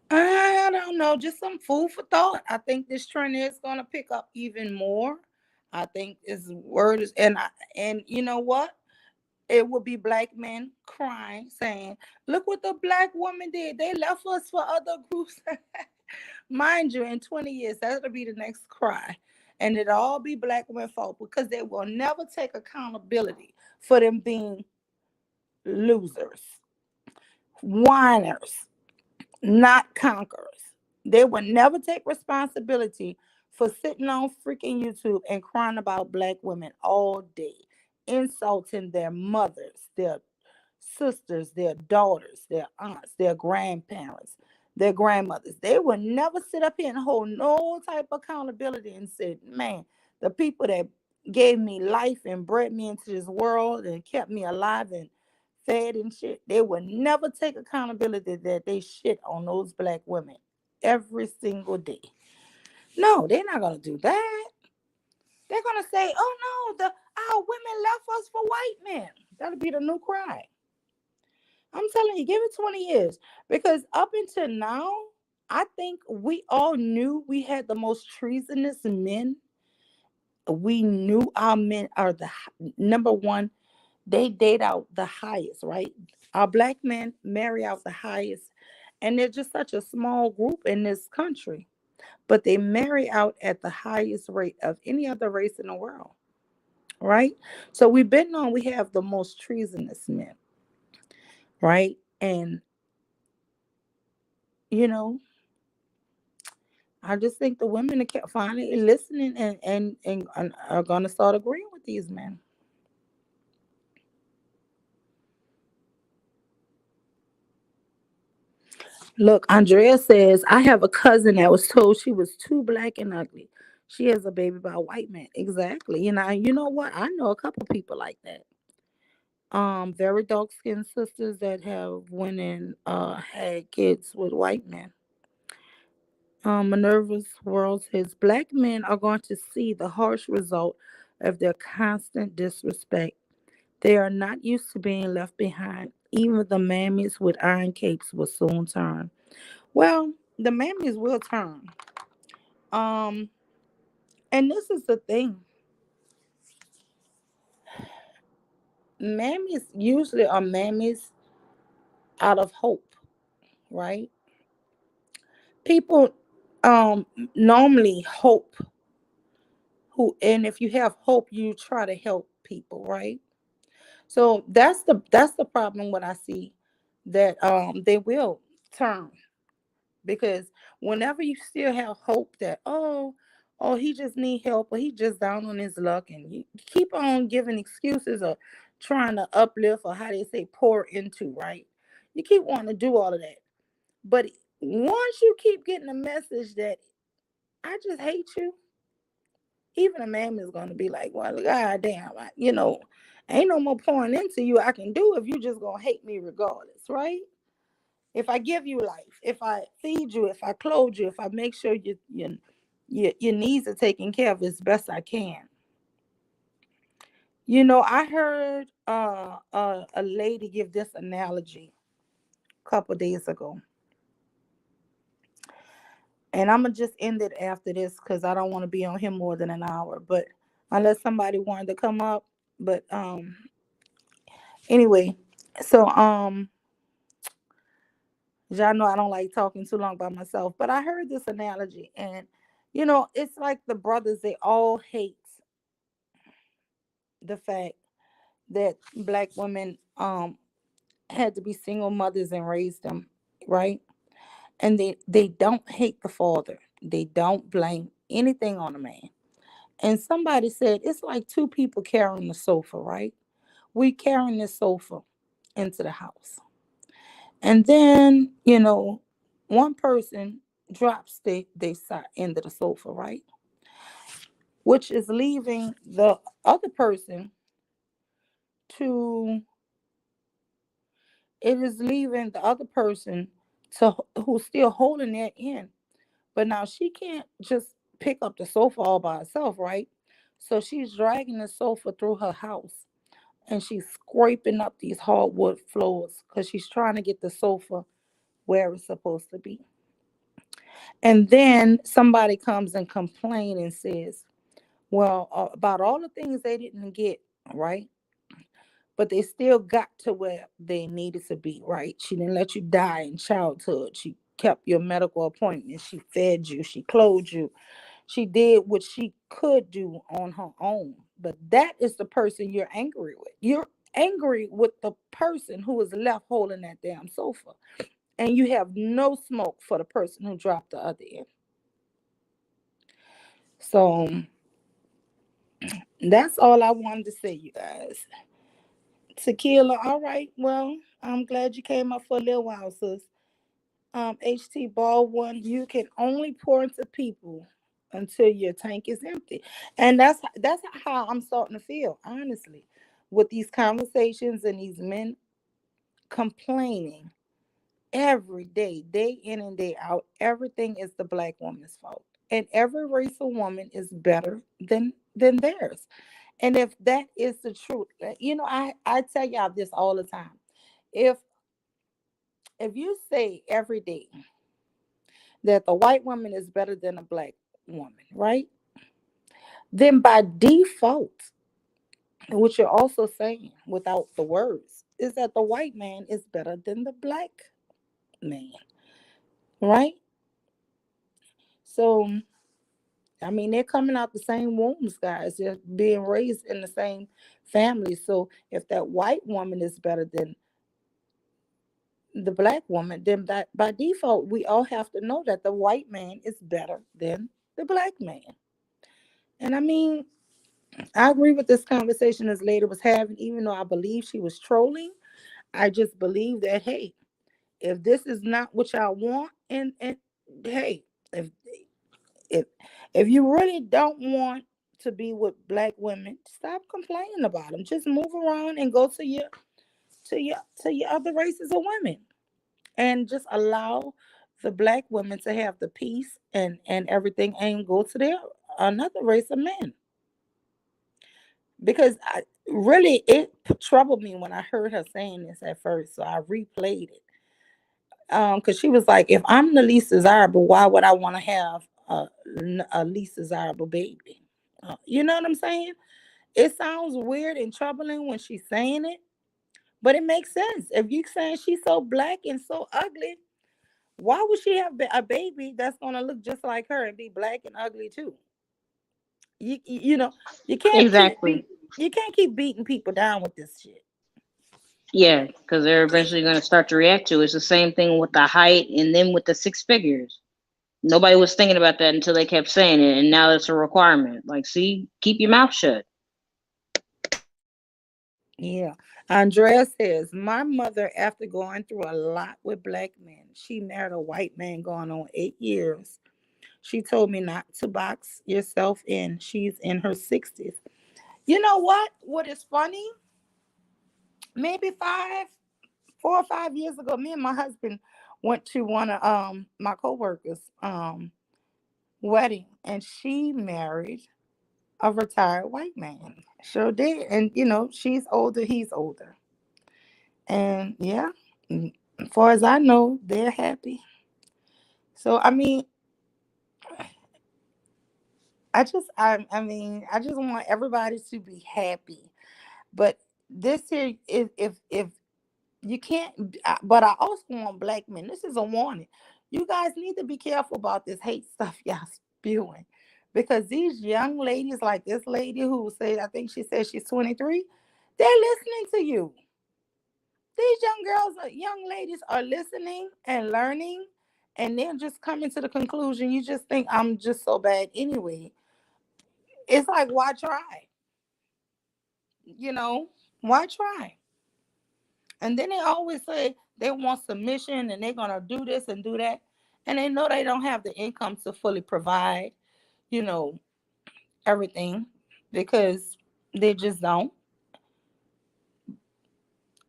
I don't know, just some food for thought. I think this trend is gonna pick up even more. I think this word is, and you know what? It will be black men crying, saying, "Look what the black woman did. They left us for other groups." Mind you, in 20 years, that'll be the next cry. And it'll all be black women fault because they will never take accountability for them being losers, whiners, not conquerors. They will never take responsibility for sitting on freaking YouTube and crying about black women all day, insulting their mothers, their sisters, their daughters, their aunts, their grandparents, their grandmothers. They will never sit up here and hold no type of accountability and say, man, the people that gave me life and bred me into this world and kept me alive and fed and shit, they will never take accountability that they shit on those black women every single day. No, they're not gonna do that. They're gonna say, oh no, the our women left us for white men. That'll be the new cry. I'm telling you, give it 20 years. Because up until now, I think we all knew we had the most treasonous men. We knew our men are the number one. They date out the highest, right? Our black men marry out the highest. And they're just such a small group in this country. But they marry out at the highest rate of any other race in the world, right? So we've been on, we have the most treasonous men, right? And, you know, I just think the women are finally listening and are going to start agreeing with these men. Look, Andrea says, I have a cousin that was told she was too black and ugly. She has a baby by a white man. Exactly. You know what? I know a couple people like that. Very dark skinned sisters that have went and had kids with white men. Minerva's World says black men are going to see the harsh result of their constant disrespect. They are not used to being left behind. Even the mammies with iron capes will soon turn. Well, the mammies will turn. Um, and this is the thing. Mammies usually are mammies out of hope, right? People normally hope and if you have hope, you try to help people, right? So that's the problem what I see, that they will turn. Because whenever you still have hope that, oh, he just need help, or he just down on his luck, and you keep on giving excuses or trying to uplift, or how they say pour into, right? You keep wanting to do all of that. But once you keep getting a message that I just hate you, Even a man is going to be like, well, god damn, ain't no more pouring into you I can do if you just gonna hate me regardless, right? If I give you life, if I feed you, if I clothe you, if I make sure your needs are taken care of as best I can. I heard a lady give this analogy a couple days ago, and I'm gonna just end it after this because I don't want to be on here more than an hour. But unless somebody wanted to come up, but anyway, so y'all know I don't like talking too long by myself, but I heard this analogy, and it's like the brothers, they all hate the fact that black women had to be single mothers and raise them, right? And they don't hate the father. They don't blame anything on the man. And somebody said it's like two people carrying the sofa, right? We carrying this sofa into the house. And then, one person drops they side end of the sofa, right? Which is leaving the other person to it is leaving the other person to who's still holding that in. But now she can't just pick up the sofa all by herself, right? So she's dragging the sofa through her house, and she's scraping up these hardwood floors because she's trying to get the sofa where it's supposed to be. And then somebody comes and complains and says, well, about all the things they didn't get, right? But they still got to where they needed to be, right? She didn't let you die in childhood. She kept your medical appointments. She fed you. She clothed you. She did what she could do on her own. But that is the person you're angry with. You're angry with the person who is left holding that damn sofa. And you have no smoke for the person who dropped the other end. So that's all I wanted to say, you guys. Tequila, all right. Well, I'm glad you came up for a little while, sis. HT Baldwin, you can only pour into people until your tank is empty. And that's how I'm starting to feel, honestly, with these conversations and these men complaining every day in and day out. Everything is the black woman's fault. And every race of woman is better than theirs. And if that is the truth, I tell y'all this all the time. If if you say every day that the white woman is better than a black woman, right? Then by default, what you're also saying without the words is that the white man is better than the black man, right? So, I mean, they're coming out the same wombs, guys. They're being raised in the same family. So, if that white woman is better than the black woman, then that by default, we all have to know that the white man is better than the black man. And I mean, I agree with this conversation this lady was having, even though I believe she was trolling. I just believe that, hey, if this is not what y'all want, and hey, if if if you really don't want to be with black women, stop complaining about them. Just move around and go to your other races of women, and just allow the black women to have the peace and everything, and go to their another race of men. Because really it troubled me when I heard her saying this at first, so I replayed it. Because she was like, if I'm the least desirable, why would I want to have a least desirable baby? You know what I'm saying? It sounds weird and troubling when she's saying it, but it makes sense. If you saying she's so black and so ugly, why would she have a baby that's gonna look just like her and be black and ugly too? You know, you can't keep Exactly. beat you can't keep beating people down with this shit. Yeah, because they're eventually going to start to react to it. It's the same thing with the height and then with the six figures. Nobody was thinking about that until they kept saying it, and now it's a requirement. Like, see, keep your mouth shut. Yeah. Andrea says, my mother, after going through a lot with black men, she married a white man going on 8 years. She told me not to box yourself in. She's in her 60s. You know what? What is funny? Maybe 4 or 5 years ago, me and my husband went to one of my coworkers' wedding, and she married a retired white man. Sure did. And she's older, he's older. And yeah, as far as I know, they're happy. So I mean, I just want everybody to be happy. But this here is if you can't. But I also want black men. This is a warning. You guys need to be careful about this hate stuff y'all spewing, because these young ladies, like this lady who said, I think she said she's 23, they're listening to you. These young girls, young ladies are listening and learning, and they're just coming to the conclusion. You just think I'm just so bad anyway. It's like, why try? You know, why try? And then they always say they want submission and they're gonna do this and do that, and they know they don't have the income to fully provide, you know, everything, because they just don't.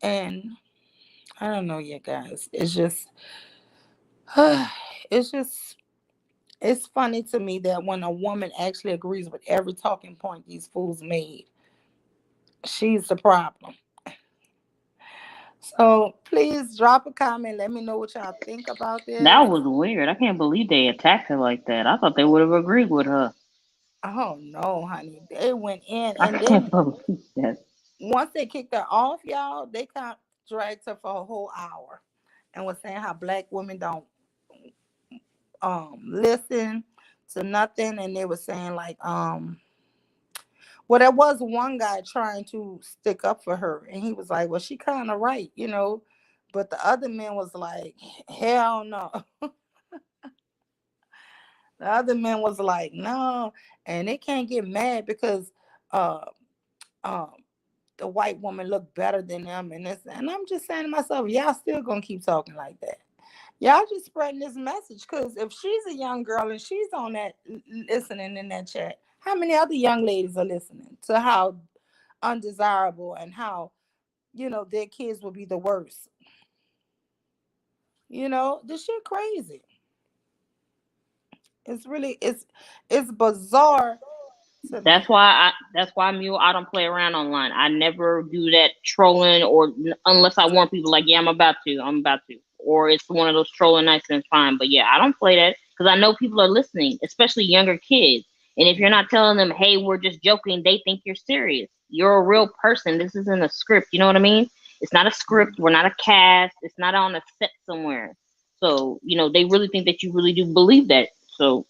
And I don't know, you guys. It's just, it's just it's funny to me that when a woman actually agrees with every talking point these fools made, she's the problem. So please drop a comment. Let me know what y'all think about That this. was weird. I can't believe they attacked her like that. I thought they would have agreed with her. Oh no, honey. They went in, I and can't then believe that. once they kicked her off, y'all, they kind of dragged her for a whole hour and was saying how black women don't listen to nothing. And they were saying like well, there was one guy trying to stick up for her, and he was like, well, she kind of right, but the other man was like, hell no. The other man was like, no. And they can't get mad because uh um the white woman looked better than them, and this, and I'm just saying to myself, y'all still gonna keep talking like that. Y'all just spreading this message, because if she's a young girl and she's on that listening in that chat, how many other young ladies are listening to how undesirable and how their kids will be the worst? This shit crazy. It's really it's bizarre to That's me. why Mule, I don't play around online. I never do that trolling or unless I warn people like, yeah, I'm about to, or it's one of those trolling nights and it's fine. But yeah, I don't play that because I know people are listening, especially younger kids. And if you're not telling them, hey, we're just joking, they think you're serious. You're a real person. This isn't a script. You know what I mean? It's not a script. We're not a cast. It's not on a set somewhere. So they really think that you really do believe that. So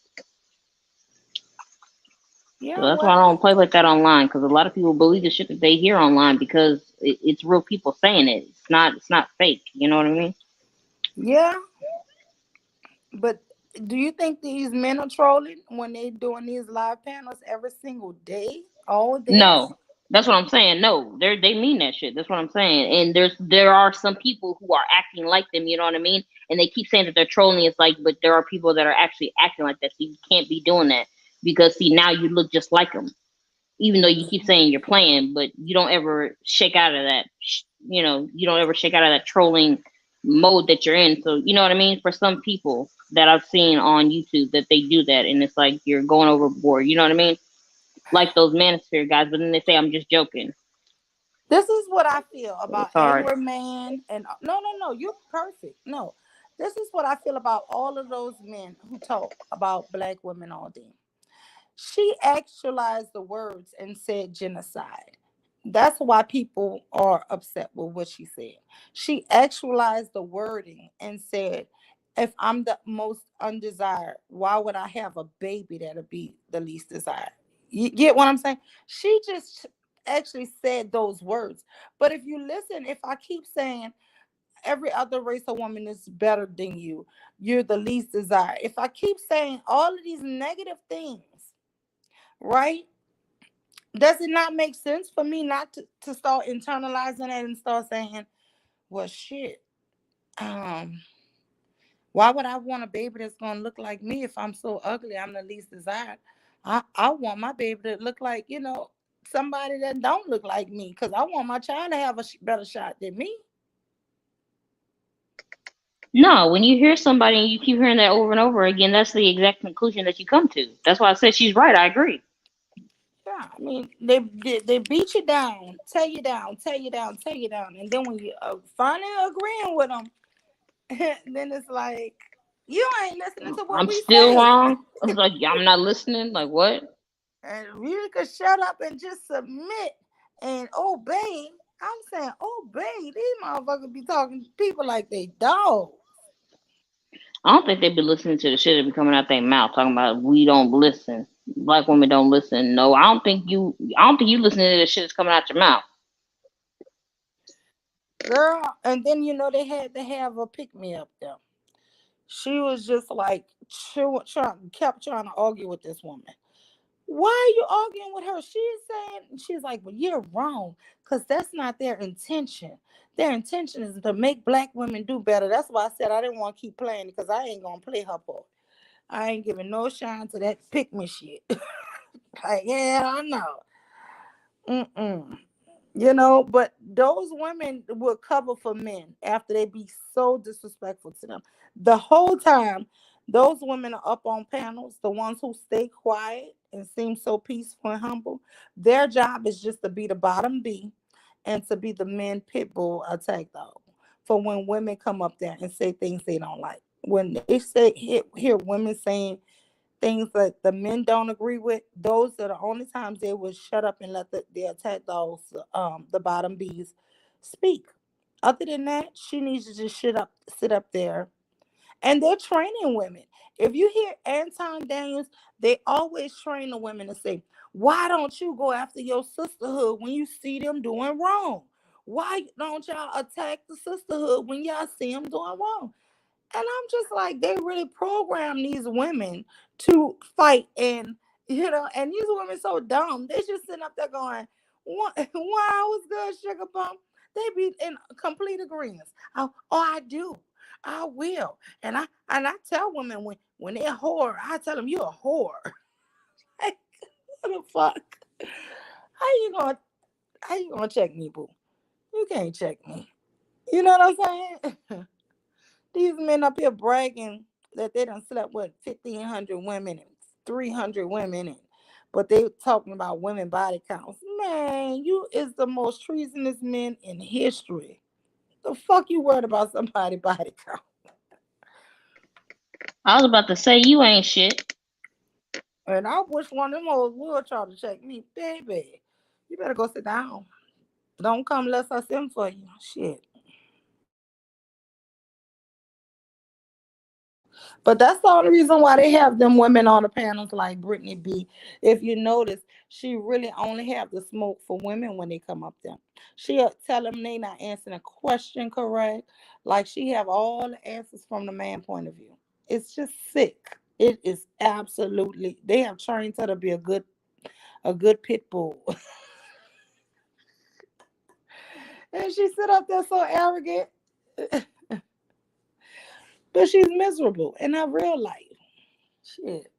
Yeah, that's why I well, don't play like that online because a lot of people believe the shit that they hear online because it's real people saying it. It's not fake. You know what I mean? yeah, but do you think these men are trolling when they doing these live panels every single day, all day? No, that's what I'm saying. No, they mean that shit. That's what I'm saying. And there are some people who are acting like them. You know what I mean? And they keep saying that they're trolling. It's like, but there are people that are actually acting like that. So you can't be doing that because see now you look just like them. Even though you keep saying you're playing, but you don't ever shake out of that. You don't ever shake out of that trolling mode that you're in. So you know what I mean. For some people that I've seen on YouTube, that they do that, and it's like you're going overboard. You know what I mean? Like those manosphere guys, but then they say I'm just joking. This is what I feel So about it's hard. Angry Man, and no, no, no, you're perfect. No, this is what I feel about all of those men who talk about black women all day. She actualized the words and said genocide. That's why people are upset with what she said. She actualized the wording and said, if I'm the most undesired, why would I have a baby that'll be the least desired? You get what I'm saying? She just actually said those words. But if you listen, if I keep saying every other race of woman is better than you, you're the least desired. If I keep saying all of these negative things, right? Does it not make sense for me not to start internalizing it and start saying, well, shit, um, Why would I want a baby that's gonna look like me if I'm so ugly? I'm the least desired. I want my baby to look like, somebody that don't look like me, because I want my child to have a better shot than me. No, when you hear somebody and you keep hearing that over and over again, that's the exact conclusion that you come to. That's why I said she's right. I agree. Yeah, I mean, they beat you down, tear you down, tear you down, tear you down, and then when you finally agreeing with them, then it's like you ain't listening to what I'm we still say. wrong. I was like, I'm not listening. Like what? And you could shut up and just submit and obey. I'm saying obey. These motherfuckers be talking to people like they dogs. I don't think they be listening to the shit that be coming out their mouth talking about we don't listen. Black women don't listen. No, I don't think you. I don't think you listening to the shit that's coming out your mouth. Girl, and then they had to have a pick me up there. She was just like kept trying to argue with this woman. Why are you arguing with her? She's like, well, you're wrong, because that's not their intention. Their intention is to make black women do better. That's why I said I didn't want to keep playing, because I ain't gonna play her part. I ain't giving no shine to that pick me shit. Like, yeah, I know. Mm-mm. But those women will cover for men after they be so disrespectful to them. The whole time, those women are up on panels, the ones who stay quiet and seem so peaceful and humble. Their job is just to be the bottom B and to be the men pit bull attack dog for when women come up there and say things they don't like. When they hear women saying things that the men don't agree with, those are the only times they will shut up and let the attack dogs, the bottom bees, speak. Other than that, she needs to just sit up there. And they're training women. If you hear Anton Daniels, they always train the women to say, why don't you go after your sisterhood when you see them doing wrong? Why don't y'all attack the sisterhood when y'all see them doing wrong? And I'm just like, they really program these women to fight. And these women so dumb. They just sitting up there going, wow, was good, sugar bump. They be in complete agreement. I do. I will. And I tell women when they're a whore, I tell them you're a whore. Like, what the fuck? How you gonna check me, boo? You can't check me. You know what I'm saying? These men up here bragging that they done slept with 1,500 women and 300 women, but they talking about women body counts. Man, you is the most treasonous men in history. The fuck you worried about somebody body count? I was about to say you ain't shit. And I wish one of them hoes would try to check me, baby. You better go sit down. Don't come unless I send for you. Shit. But that's the only reason why they have them women on the panels like Brittany B. If you notice, she really only have the smoke for women when they come up there. She'll tell them they not answering a question correct. Like she have all the answers from the man point of view. It's just sick. It is absolutely. They have trained her to be a good pit bull. And she sit up there so arrogant. But she's miserable in her real life. Shit.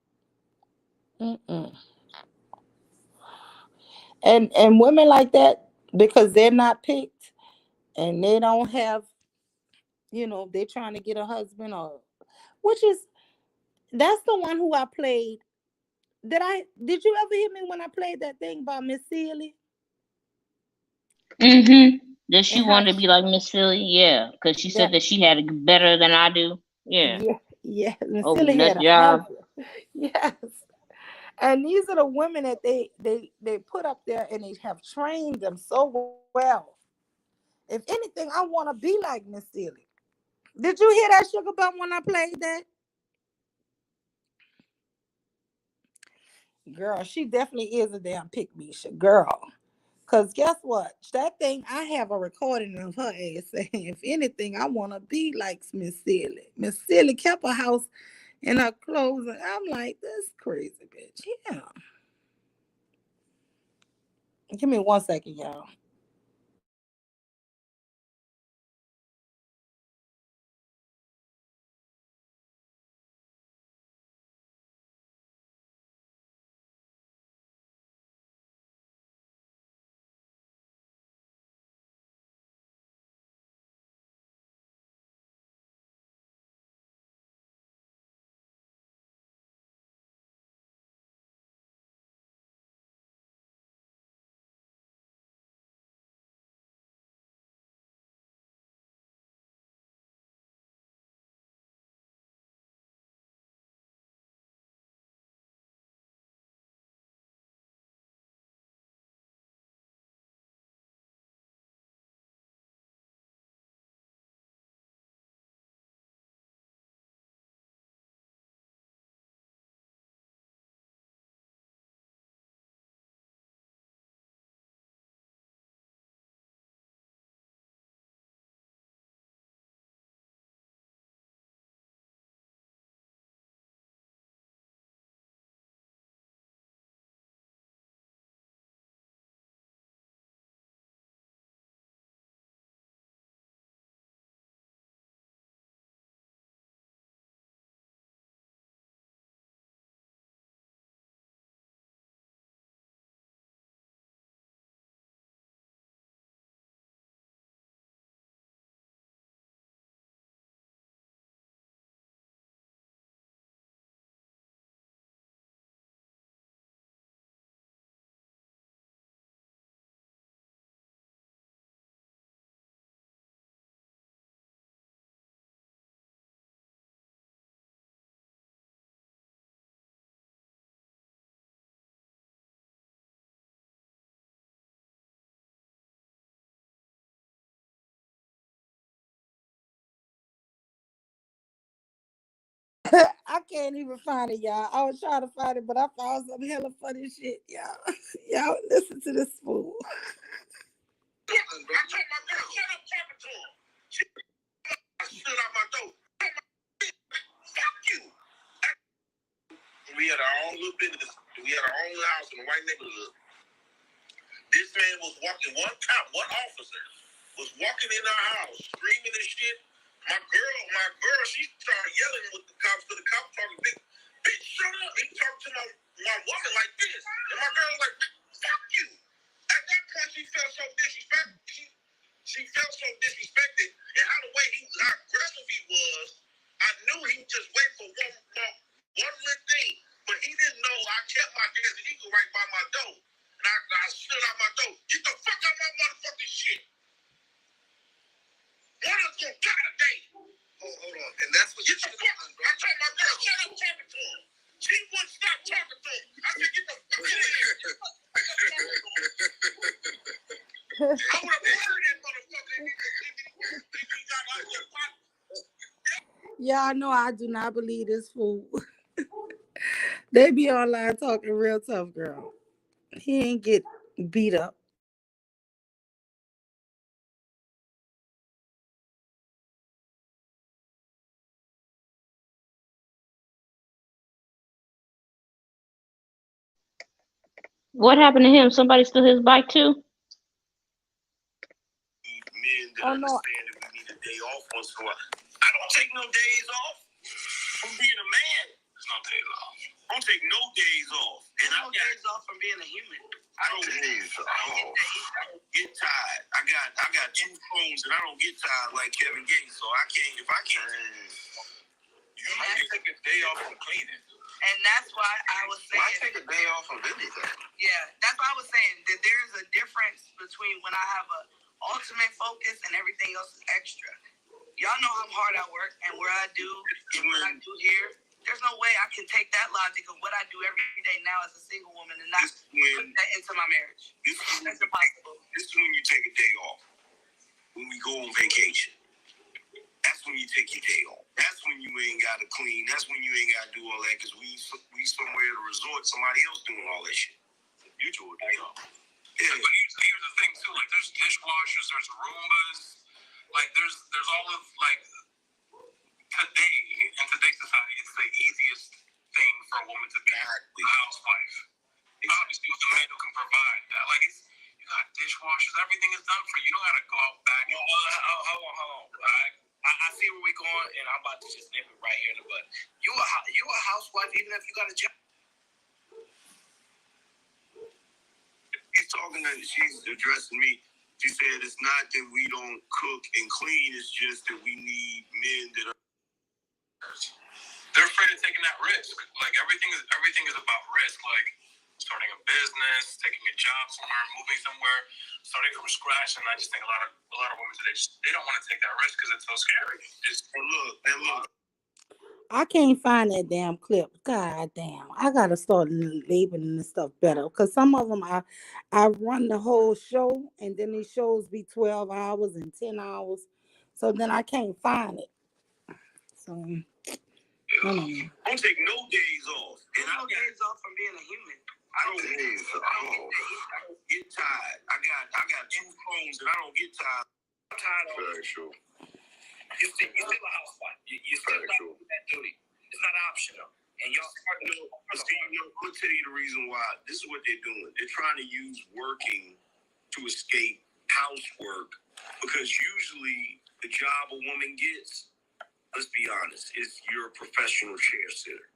Mm-mm. And women like that, because they're not picked and they don't have, they're trying to get a husband, or which is that's the one who I played. Did you ever hear me when I played that thing about Miss Sealy That she and how wanted to be like Miss Philly? Yeah, because she said that that she had it better than I do. Yeah. yeah, yeah, Miss Oh, Sealy nut had a job. husband. Yes. And these are the women that they put up there, and they have trained them so well. If anything, I want to be like Miss Sealy. Did you hear that, Sugar Bum, when I played that? Girl, she definitely is a damn pick me girl. Cause guess what? That thing, I have a recording of her ass saying, if anything, I want to be like Miss Silly. Miss Silly kept her house in her clothes. And I'm like, this crazy bitch. Yeah. Give me 1 second, y'all. I can't even find it, y'all. I was trying to find it, but I found some hella funny shit, y'all. Y'all listen to this fool. I told my girl, shut up talking to him. I stood out my door. Fuck you. We had our own little business. We had our own house in a white neighborhood. This man was walking, one officer was walking in our house, screaming and shit. My girl, she started yelling with the cops, because the cops talking, bitch, shut up. He talked to my woman like this. And my girl was like, fuck you. At that point, she felt so disrespected. She felt so disrespected. And how aggressive he was, I knew he was just waiting for one little thing. But he didn't know I kept my Desert Eagle right by my door. And I stood out my door. Get the fuck out my motherfucking shit. One of us gonna die today. Hold on. And that's what you should have done, bro. I told my girl, shut up talking to him. She wouldn't stop talking to him. I said, get the fuck out of here. I would have murdered that motherfucker if he got out of your pocket. Y'all know I do not believe this fool. They be online talking real tough, girl. He ain't get beat up. What happened to him? Somebody stole his bike too? Men that understand that we need a day off once in a while. I don't take no days off from being a man. There's no days off. I don't take no days off. And I don't days off from being a human. I don't days off. I don't get tired. I got two phones and I don't get tired like Kevin Gates, so I can't. If I can't, you might take a day off from cleaning. And that's why I was saying. I take a day off of anything. Yeah, that's why I was saying that there's a difference between when I have a ultimate focus and everything else is extra. Y'all know how hard I work and where I do and what I do here. There's no way I can take that logic of what I do every day now as a single woman and not put that into my marriage. That's impossible. This is when you take a day off. When we go on vacation. That's when you take your day off. That's when you ain't got to clean. That's when you ain't got to do all that because we somewhere at a resort, somebody else doing all that shit. Mutual day off. Yeah. But here's the thing too. Like there's dishwashers, there's Roombas. Like there's all of like today in today's society, it's the easiest thing for a woman to be a housewife. Obviously, with a man who can provide that. Like you got dishwashers, everything is done for you. You don't got to go out back. Hold on. All right. I see where we're going, and I'm about to just nip it right here in the butt. You a housewife even if you got a job. She's talking that she's addressing me. She said it's not that we don't cook and clean, it's just that we need men that are. They're afraid of taking that risk. Like everything is about risk. Like starting a business, taking a job somewhere, moving somewhere, starting from scratch. And I just think a lot of women today they don't want to take that risk because it's so scary. Look. I can't find that damn clip. God damn. I gotta start labeling this stuff better. Cause some of them I run the whole show and then these shows be 12 hours and 10 hours. So then I can't find it. So I don't know. I don't take no days off. And I don't days off from being a human. I don't get tired. I got two phones and I don't get tired. I'm tired of it. Sure. You're still a housewife. You're still doing that duty. It's not optional. And y'all start doing. I'm gonna tell you the reason why. This is what they're doing. They're trying to use working to escape housework because usually the job a woman gets, let's be honest, is you're a professional chair sitter.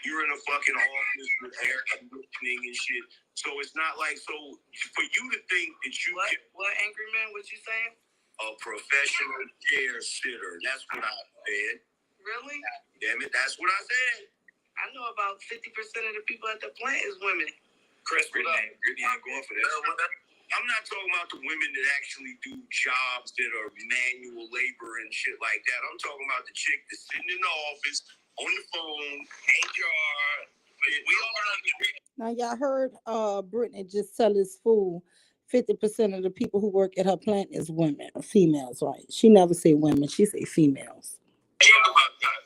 You're in a fucking office with air conditioning and shit. So it's not like for you to think that you what angry man? What you saying? A professional chair sitter. That's what I said. Really? Damn it, that's what I said. I know about 50% of the people at the plant is women. Chris, Brittany ain't going for that. I'm not talking about the women that actually do jobs that are manual labor and shit like that. I'm talking about the chick that's sitting in the office on the phone, HR. We all Now y'all heard Brittany just tell this fool 50% of the people who work at her plant is women, females, right? She never say women, she say females. about that.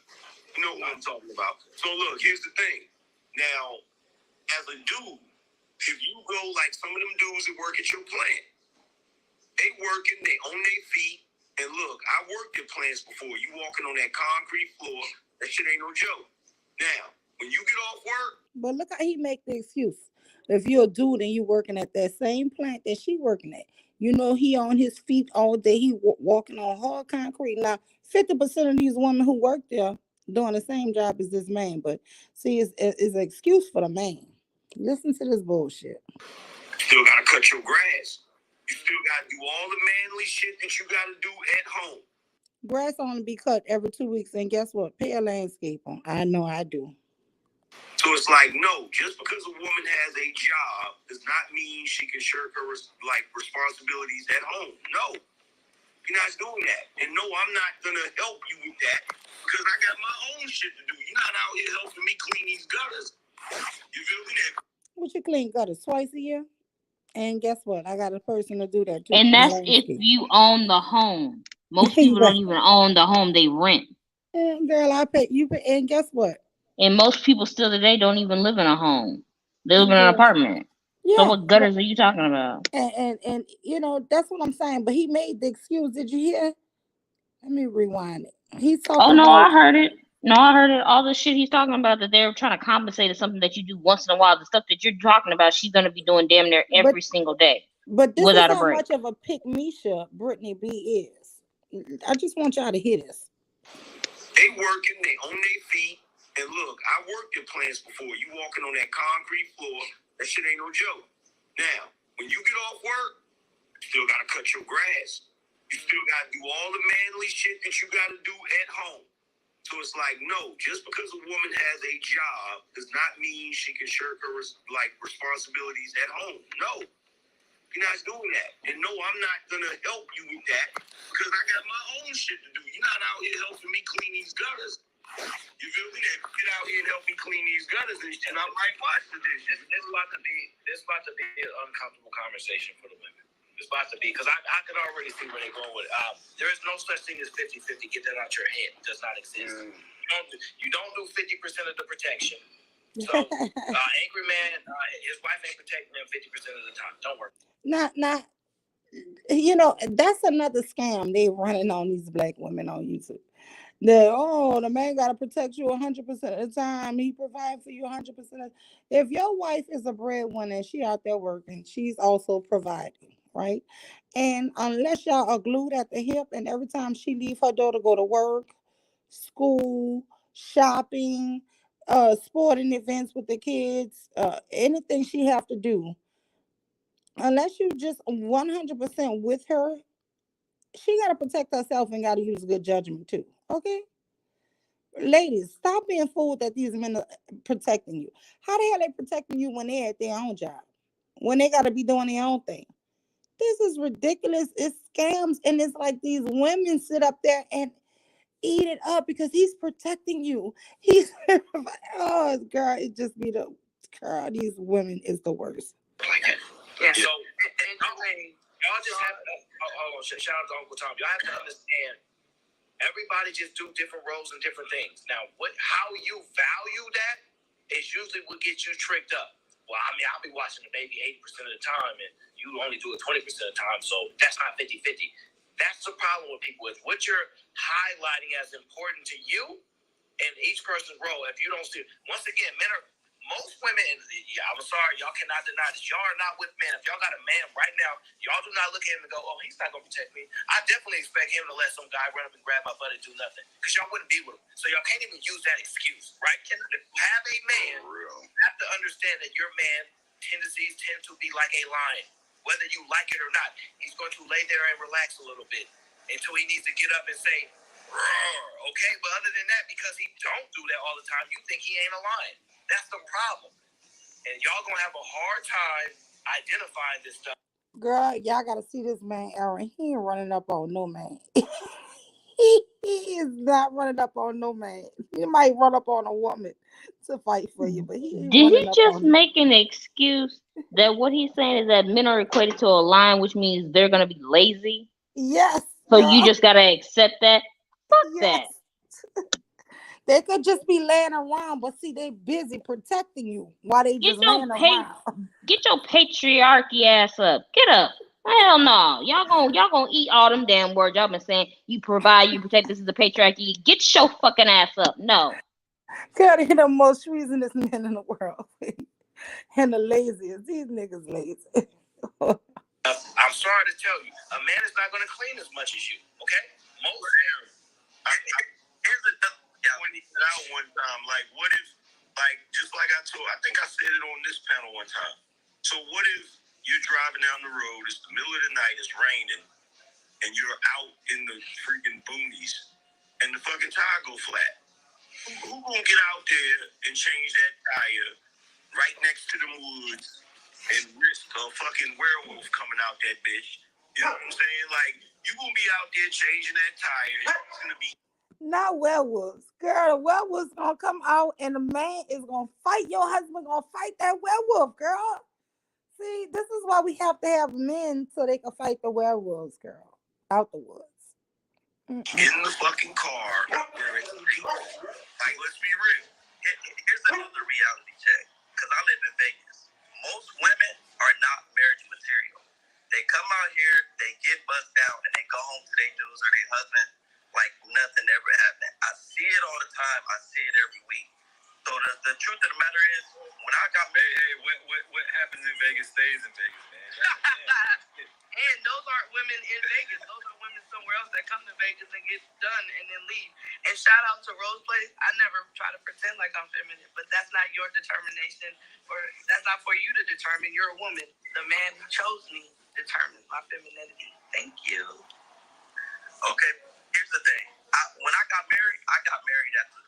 know what I'm talking about. So look, here's the thing. Now, as a dude, if you go like some of them dudes that work at your plant, they working, they on their feet. And look, I worked at plants before. You walking on that concrete floor, that shit ain't no joke. Now, when you get off work. But look how he make the excuse. If you're a dude and you working at that same plant that she working at, you know he on his feet all day. He walking on hard concrete. Now, 50% of these women who work there doing the same job as this man. But see, it's an excuse for the man. Listen to this bullshit. Still gotta cut your grass. You still gotta do all the manly shit that you gotta do at home. Grass only be cut every 2 weeks, and guess what? Pay a landscaper. I know I do. So it's like, no, just because a woman has a job does not mean she can shirk her responsibilities at home. No, you're not doing that. And no, I'm not gonna help you with that because I got my own shit to do. You're not out here helping me clean these gutters. You feel me? What you clean gutters twice a year? And guess what? I got a person to do that too. And that's if you own the home. Most people don't even own the home; they rent. And girl, I pay you. And guess what? And most people still today don't even live in a home; they live in an apartment. Yeah. So what gutters are you talking about? And you know that's what I'm saying. But he made the excuse. Did you hear? Let me rewind it. He's talking. Oh no, I heard it. No, I heard it. All the shit he's talking about that they're trying to compensate is something that you do once in a while. The stuff that you're talking about, she's gonna be doing damn near every single day. But this is how much of a pick-me-sha Brittany B is. I just want y'all to hear this. They working, they on their feet. And look, I worked at plants before. You walking on that concrete floor, that shit ain't no joke. Now, when you get off work, you still gotta cut your grass. You still gotta do all the manly shit that you gotta do at home. So it's like, no, just because a woman has a job does not mean she can shirk her responsibilities at home. No. You're not doing that. And no, I'm not going to help you with that because I got my own shit to do. You're not out here helping me clean these gutters. You feel me? Get out here and help me clean these gutters and I'm like, watch the dishes. This about to be an uncomfortable conversation for the women. It's about to be, because I can already see where they're going with it. There is no such thing as 50-50. Get that out your head. It does not exist. You don't do 50% of the protection. So, angry man, his wife ain't protecting him 50% of the time. Don't worry. Now, you know, that's another scam they running on these black women on YouTube. The man got to protect you 100% of the time. He provides for you 100%. If your wife is a breadwinner and she out there working, she's also providing, right? And unless y'all are glued at the hip and every time she leave her door to go to work, school, shopping, sporting events with the kids, anything she have to do, unless you just 100% with her, she got to protect herself and got to use good judgment too. Okay? Ladies, stop being fooled that these men are protecting you. How the hell they protecting you when they're at their own job? When they got to be doing their own thing? This is ridiculous. It's scams. And it's like these women sit up there and eat it up because he's protecting you. He's, oh, girl, it just be the, girl, these women is the worst. Yeah. So, y'all just have to, shout out to Uncle Tom. Y'all have to understand, everybody just do different roles and different things. Now, how you value that is usually what gets you tricked up. Well, I mean, I'll be watching the baby 80% of the time, and you only do it 20% of the time, so that's not 50-50. That's the problem with people, is what you're highlighting as important to you and each person's role. If you don't see, once again, most women, I'm sorry, y'all cannot deny this. Y'all are not with men. If y'all got a man right now, y'all do not look at him and go, oh, he's not going to protect me. I definitely expect him to let some guy run up and grab my butt and do nothing, because y'all wouldn't be with him. So y'all can't even use that excuse, right? Have a man have to understand that your man tendencies tend to be like a lion. Whether you like it or not, he's going to lay there and relax a little bit until he needs to get up and say, roar, okay? But other than that, because he don't do that all the time, you think he ain't a lion. That's the problem. And y'all gonna have a hard time identifying this stuff. Girl, y'all gotta see this man, Aaron. He ain't running up on no man. he is not running up on no man. He might run up on a woman to fight for you, but he ain't Did running he up just on make an excuse that what he's saying is that men are equated to a lion, which means they're gonna be lazy? Yes. So you just gotta accept that? Fuck that. They could just be laying around, but see, they busy protecting you while they Get just your laying around. patriarchy ass up. Get up. Hell no. Y'all gonna eat all them damn words y'all been saying. You provide, you protect. This is the patriarchy. Get your fucking ass up. No. God, they're the most treasonous men in the world. And the laziest. These niggas lazy. I'm sorry to tell you, a man is not gonna clean as much as you. Okay? Here's the pointing it out one time. Like, what if, like, just like I told, I think I said it on this panel one time. So what if you're driving down the road, it's the middle of the night, it's raining, and you're out in the freaking boonies, and the fucking tire go flat? Who gonna get out there and change that tire right next to them woods and risk a fucking werewolf coming out that bitch? You know what I'm saying? Like, you gonna be out there changing that tire. It's gonna be Not werewolves. Girl, the werewolves gonna come out and the man is gonna fight your husband, gonna fight that werewolf, girl. See, this is why we have to have men so they can fight the werewolves, girl. Out the woods. in the fucking car where it's safe. Like, let's be real. Here's another reality check. Because I live in Vegas. Most women are not marriage material. They come out here, they get buzzed out, and they go home to their dudes or their husband like nothing ever happened. I see it all the time. I see it every week. So the truth of the matter is, when I got married, what happens in Vegas stays in Vegas, man. And those aren't women in Vegas. Those are women somewhere else that come to Vegas and get done and then leave. And shout out to Rose Place. I never try to pretend like I'm feminine, but that's not your determination, or that's not for you to determine. You're a woman. The man who chose me determines my femininity. Thank you. Okay, here's the thing. When I got married after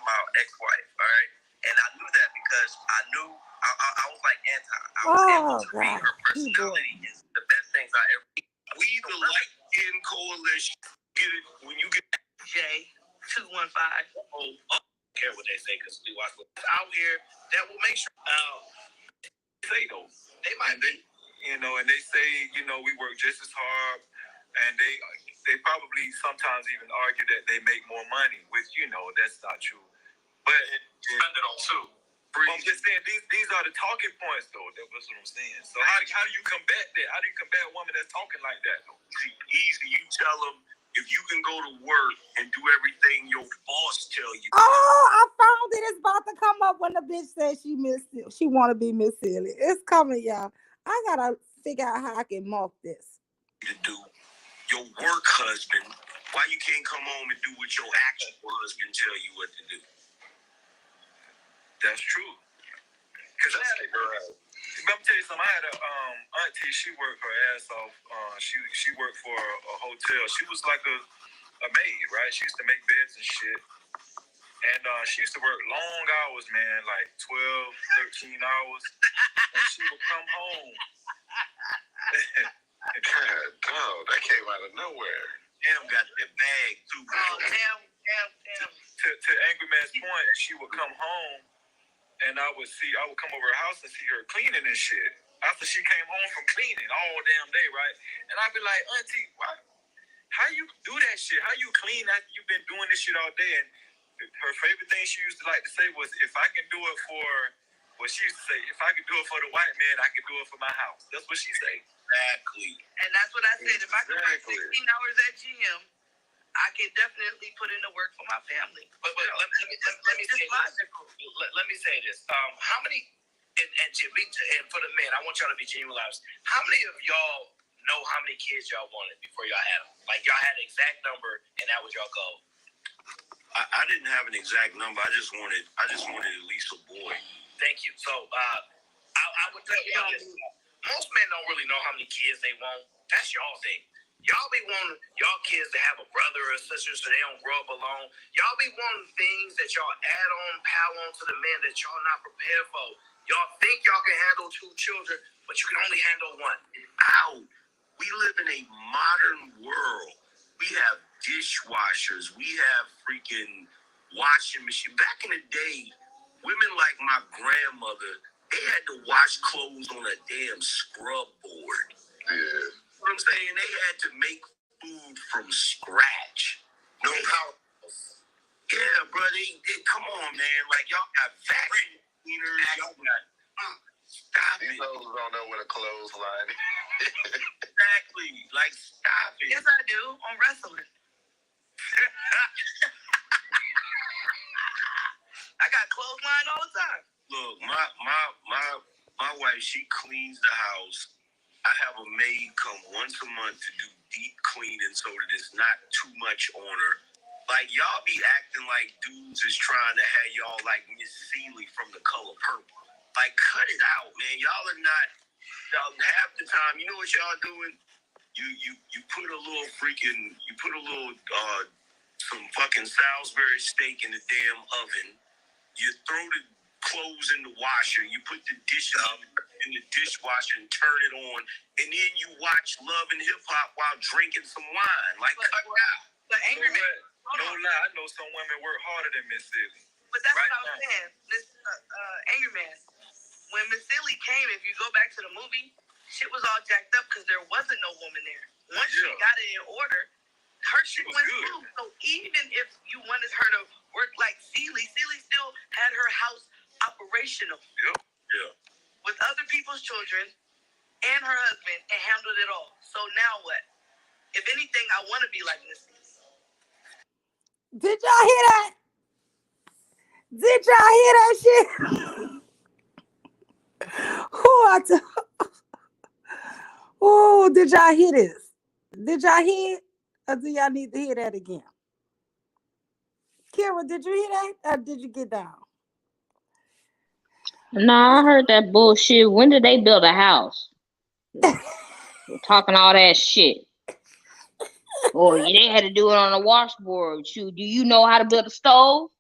my ex-wife, all right? And I knew that because I knew I was like anti. I was able to read her personality. Is the best things I ever. We the light skin coalition. Get it when you get J215. Oh, I don't care what they say because we watch out here that will make sure. Say those. They might be. And they say, we work just as hard, and they probably sometimes even argue that they make more money, which that's not true. But spend it on two. I'm just saying these are the talking points, though. That's what I'm saying. So how do you combat that? How do you combat a woman that's talking like that? Easy. You tell them if you can go to work and do everything your boss tell you. Oh, I found it. It's about to come up when the bitch says she want to be Miss Silly. It's coming, y'all. I gotta figure out how I can mark this. To do your work husband, why you can't come home and do what your actual husband tell you what to do? That's true. Cause let me tell you something. I had a auntie. She worked her ass off. She worked for a hotel. She was like a maid, right? She used to make beds and shit. And she used to work long hours, man, like 12, 13 hours. And she would come home. God, dog, that came out of nowhere. Damn, got that bag too. Oh, damn. To Angry Man's point, she would come home, and I would come over her house and see her cleaning and shit. After she came home from cleaning all damn day, right? And I'd be like, Auntie, how you do that shit? How you clean after you've been doing this shit all day? And her favorite thing she used to like to say was, if I can do it for, what she used to say, if I can do it for the white man, I can do it for my house. That's what she said. Exactly. And that's what I said. If I can work 16 hours at GM, I can definitely put in the work for my family. But let me say this. Let me say this. How many, and for the men, I want y'all to be genuine. How many of y'all know how many kids y'all wanted before y'all had them? Like, y'all had an exact number, and that was y'all goal. I didn't have an exact number. I just wanted at least a boy. Thank you. So I would tell y'all this. Most men don't really know how many kids they want. That's y'all thing. Y'all be wanting y'all kids to have a brother or sister so they don't grow up alone. Y'all be wanting things that y'all add on, pile on to the men that y'all not prepared for. Y'all think y'all can handle 2 children, but you can only handle 1. We live in a modern world. We have dishwashers. We have freaking washing machines. Back in the day, women like my grandmother, they had to wash clothes on a damn scrub board. Yeah. You know what I'm saying? They had to make food from scratch. No power. Bro, they come on, man. Like, y'all got vacuum cleaners. Y'all got... Stop it. These hoes don't know what a clothesline is. Exactly. Like, stop it. Yes, I do. On wrestling. I got clothesline all the time. Look, my wife, she cleans the house. I have a maid come once a month to do deep cleaning so that it's not too much on her. Like, y'all be acting like dudes is trying to have y'all like Miss Seeley from The Color Purple. Like, cut it out, man. Y'all are not. Y'all half the time, you know what y'all doing? You put a little some fucking Salisbury steak in the damn oven. You throw the clothes in the washer. You put the dishes in the dishwasher and turn it on, and then you watch Love and Hip Hop while drinking some wine. Like, cut it out. The angry man. No lie, I know some women work harder than Miss Silly. But that's right what I'm saying. This angry man. When Miss Silly came, if you go back to the movie, shit was all jacked up because there wasn't no woman there. Once she got it in order, her shit went smooth. So even if you wanted her to work like Celie still had her house operational. Yep. Yeah. With other people's children and her husband and handled it all. So now what? If anything, I want to be like Miss Celie. Did y'all hear that? Did y'all hear that shit? Oh, did y'all hear this? Did y'all hear it? Or do y'all need to hear that again? Kira, did you hear that? Or did you get down? No, I heard that bullshit. When did they build a house? Talking all that shit. Or they had to do it on a washboard. Do you know how to build a stove?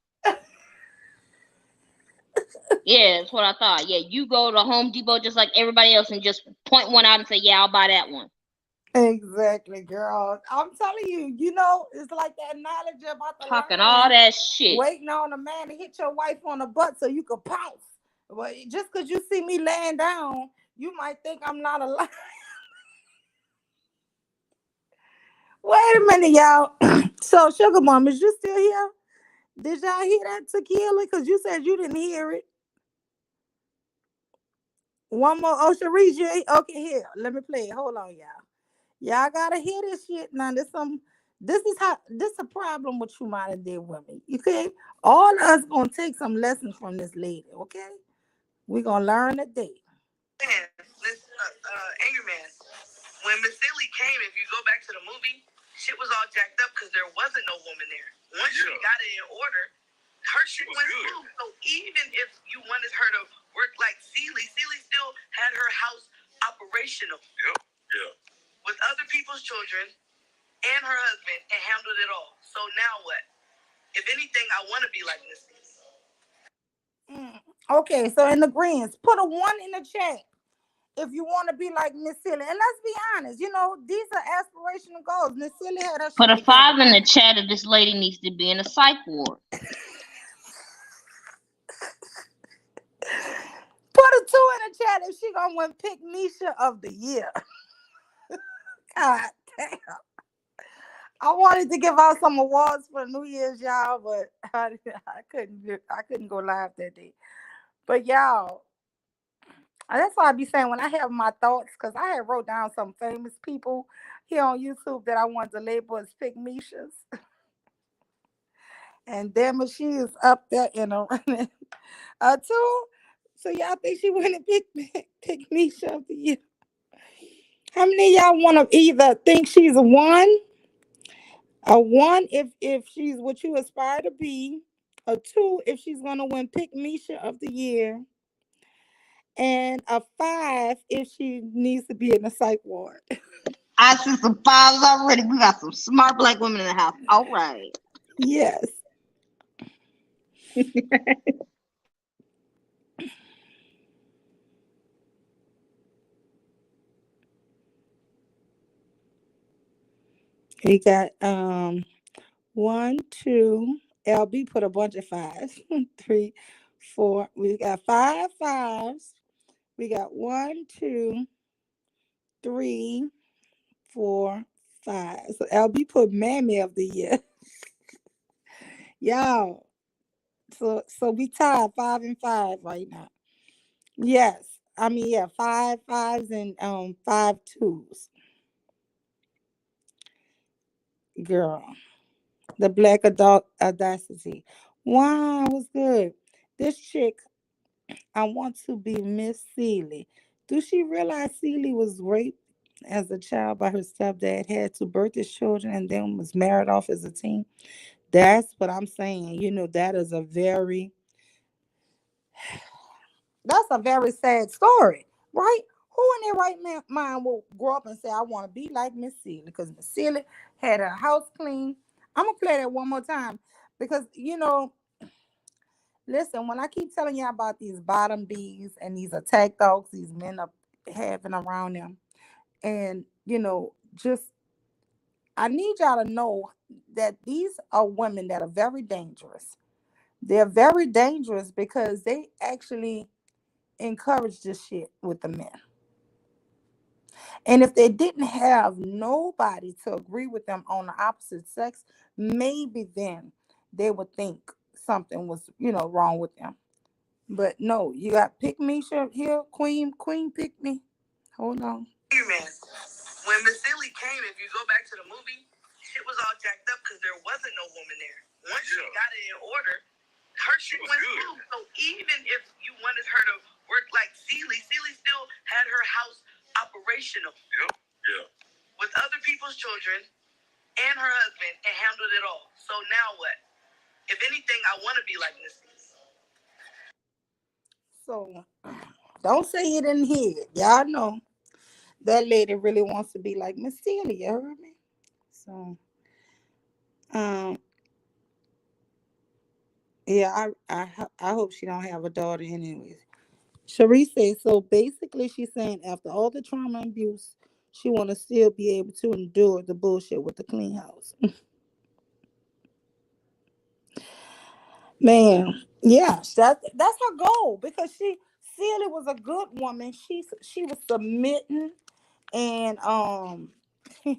Yeah, that's what I thought. Yeah, you go to Home Depot just like everybody else and just point one out and say, yeah, I'll buy that one. Exactly, girl. I'm telling you, it's like that knowledge about the talking line, all that shit. waiting on a man to hit your wife on the butt so you could pounce. But just because you see me laying down, you might think I'm not alive. Wait a minute, y'all. So, Sugar Mom, is you still here? Did y'all hear that, Tequila? Because you said you didn't hear it. One more. Oh, Sharice, you ain't. Okay, here. Let me play it. Hold on, y'all. Y'all gotta hear this shit. Now, this is a problem with you modern day women. Okay? All of us gonna take some lessons from this lady, okay? We're gonna learn today. This angry man. When Miss Silly came, if you go back to the movie, shit was all jacked up because there wasn't no woman there. Once she got it in order, her shit went smooth. So even if you wanted her to work like Celie still had her house operational. Yep. Yeah. With other people's children and her husband and handled it all. So now what? If anything, I want to be like Miss Silly. Okay, so in the greens, put a 1 in the chat if you want to be like Miss Silly. And let's be honest, these are aspirational goals. Miss Silly had her shit Put a together. 5 in the chat if this lady needs to be in a psych ward. Put a 2 in the chat if she gonna win Pick Misha of the Year. God damn. I wanted to give out some awards for New Year's, y'all, but I couldn't go live that day. But y'all, that's why I be saying when I have my thoughts, because I had wrote down some famous people here on YouTube that I wanted to label as Pick Mishas. And damn it, she is up there in a running. 2. So y'all think she winning Pick Misha of the Year? How many of y'all want to either think she's a 1? A 1 if she's what you aspire to be. A 2 if she's gonna win Pick Misha of the Year. And a 5 if she needs to be in a psych ward. I see some 5s already. We got some smart black women in the house. All right. Yes. We got 1, 2. LB put a bunch of 5s. 3, 4. We got 5 5s. We got 1, 2, 3, 4, 5. So LB put Mammy of the Year. Y'all, So we tied 5-5 right now. Yes. I mean, yeah, 5 5s and 5 2s. Girl. The Black Adult Audacity. Wow, it was good. This chick, I want to be Miss Seeley. Do she realize Seeley was raped as a child by her stepdad, had to birth his children, and then was married off as a teen? That's what I'm saying. That is that's a very sad story, right? Who in their right mind will grow up and say, I want to be like Miss Seeley? Because Miss Seeley had her house clean. I'm going to play that one more time because, listen, when I keep telling you about these bottom bees and these attack dogs these men are having around them, and, just, I need y'all to know that these are women that are very dangerous. They're very dangerous because they actually encourage this shit with the men. And if they didn't have nobody to agree with them on the opposite sex, maybe then they would think something was, wrong with them. But no, you got Pick Me here, Queen Pick Me. Hold on. When Miss Silly came, if you go back to the movie, shit was all jacked up because there wasn't no woman there. Once she got it in order, her shit went through. So even if you wanted her to work like Seeley still had her house operational. Yep. Yeah. With other people's children and her husband and handled it all. So now what? If anything, I want to be like Miss Seeley. So don't say you didn't hear it. Y'all know that lady really wants to be like Miss Celia. You heard me? So, um, yeah, I hope she don't have a daughter anyways. Cherie says, so basically she's saying after all the trauma and abuse, she want to still be able to endure the bullshit with the clean house. Man, yeah, that's her goal because Celia was a good woman. She was submitting and it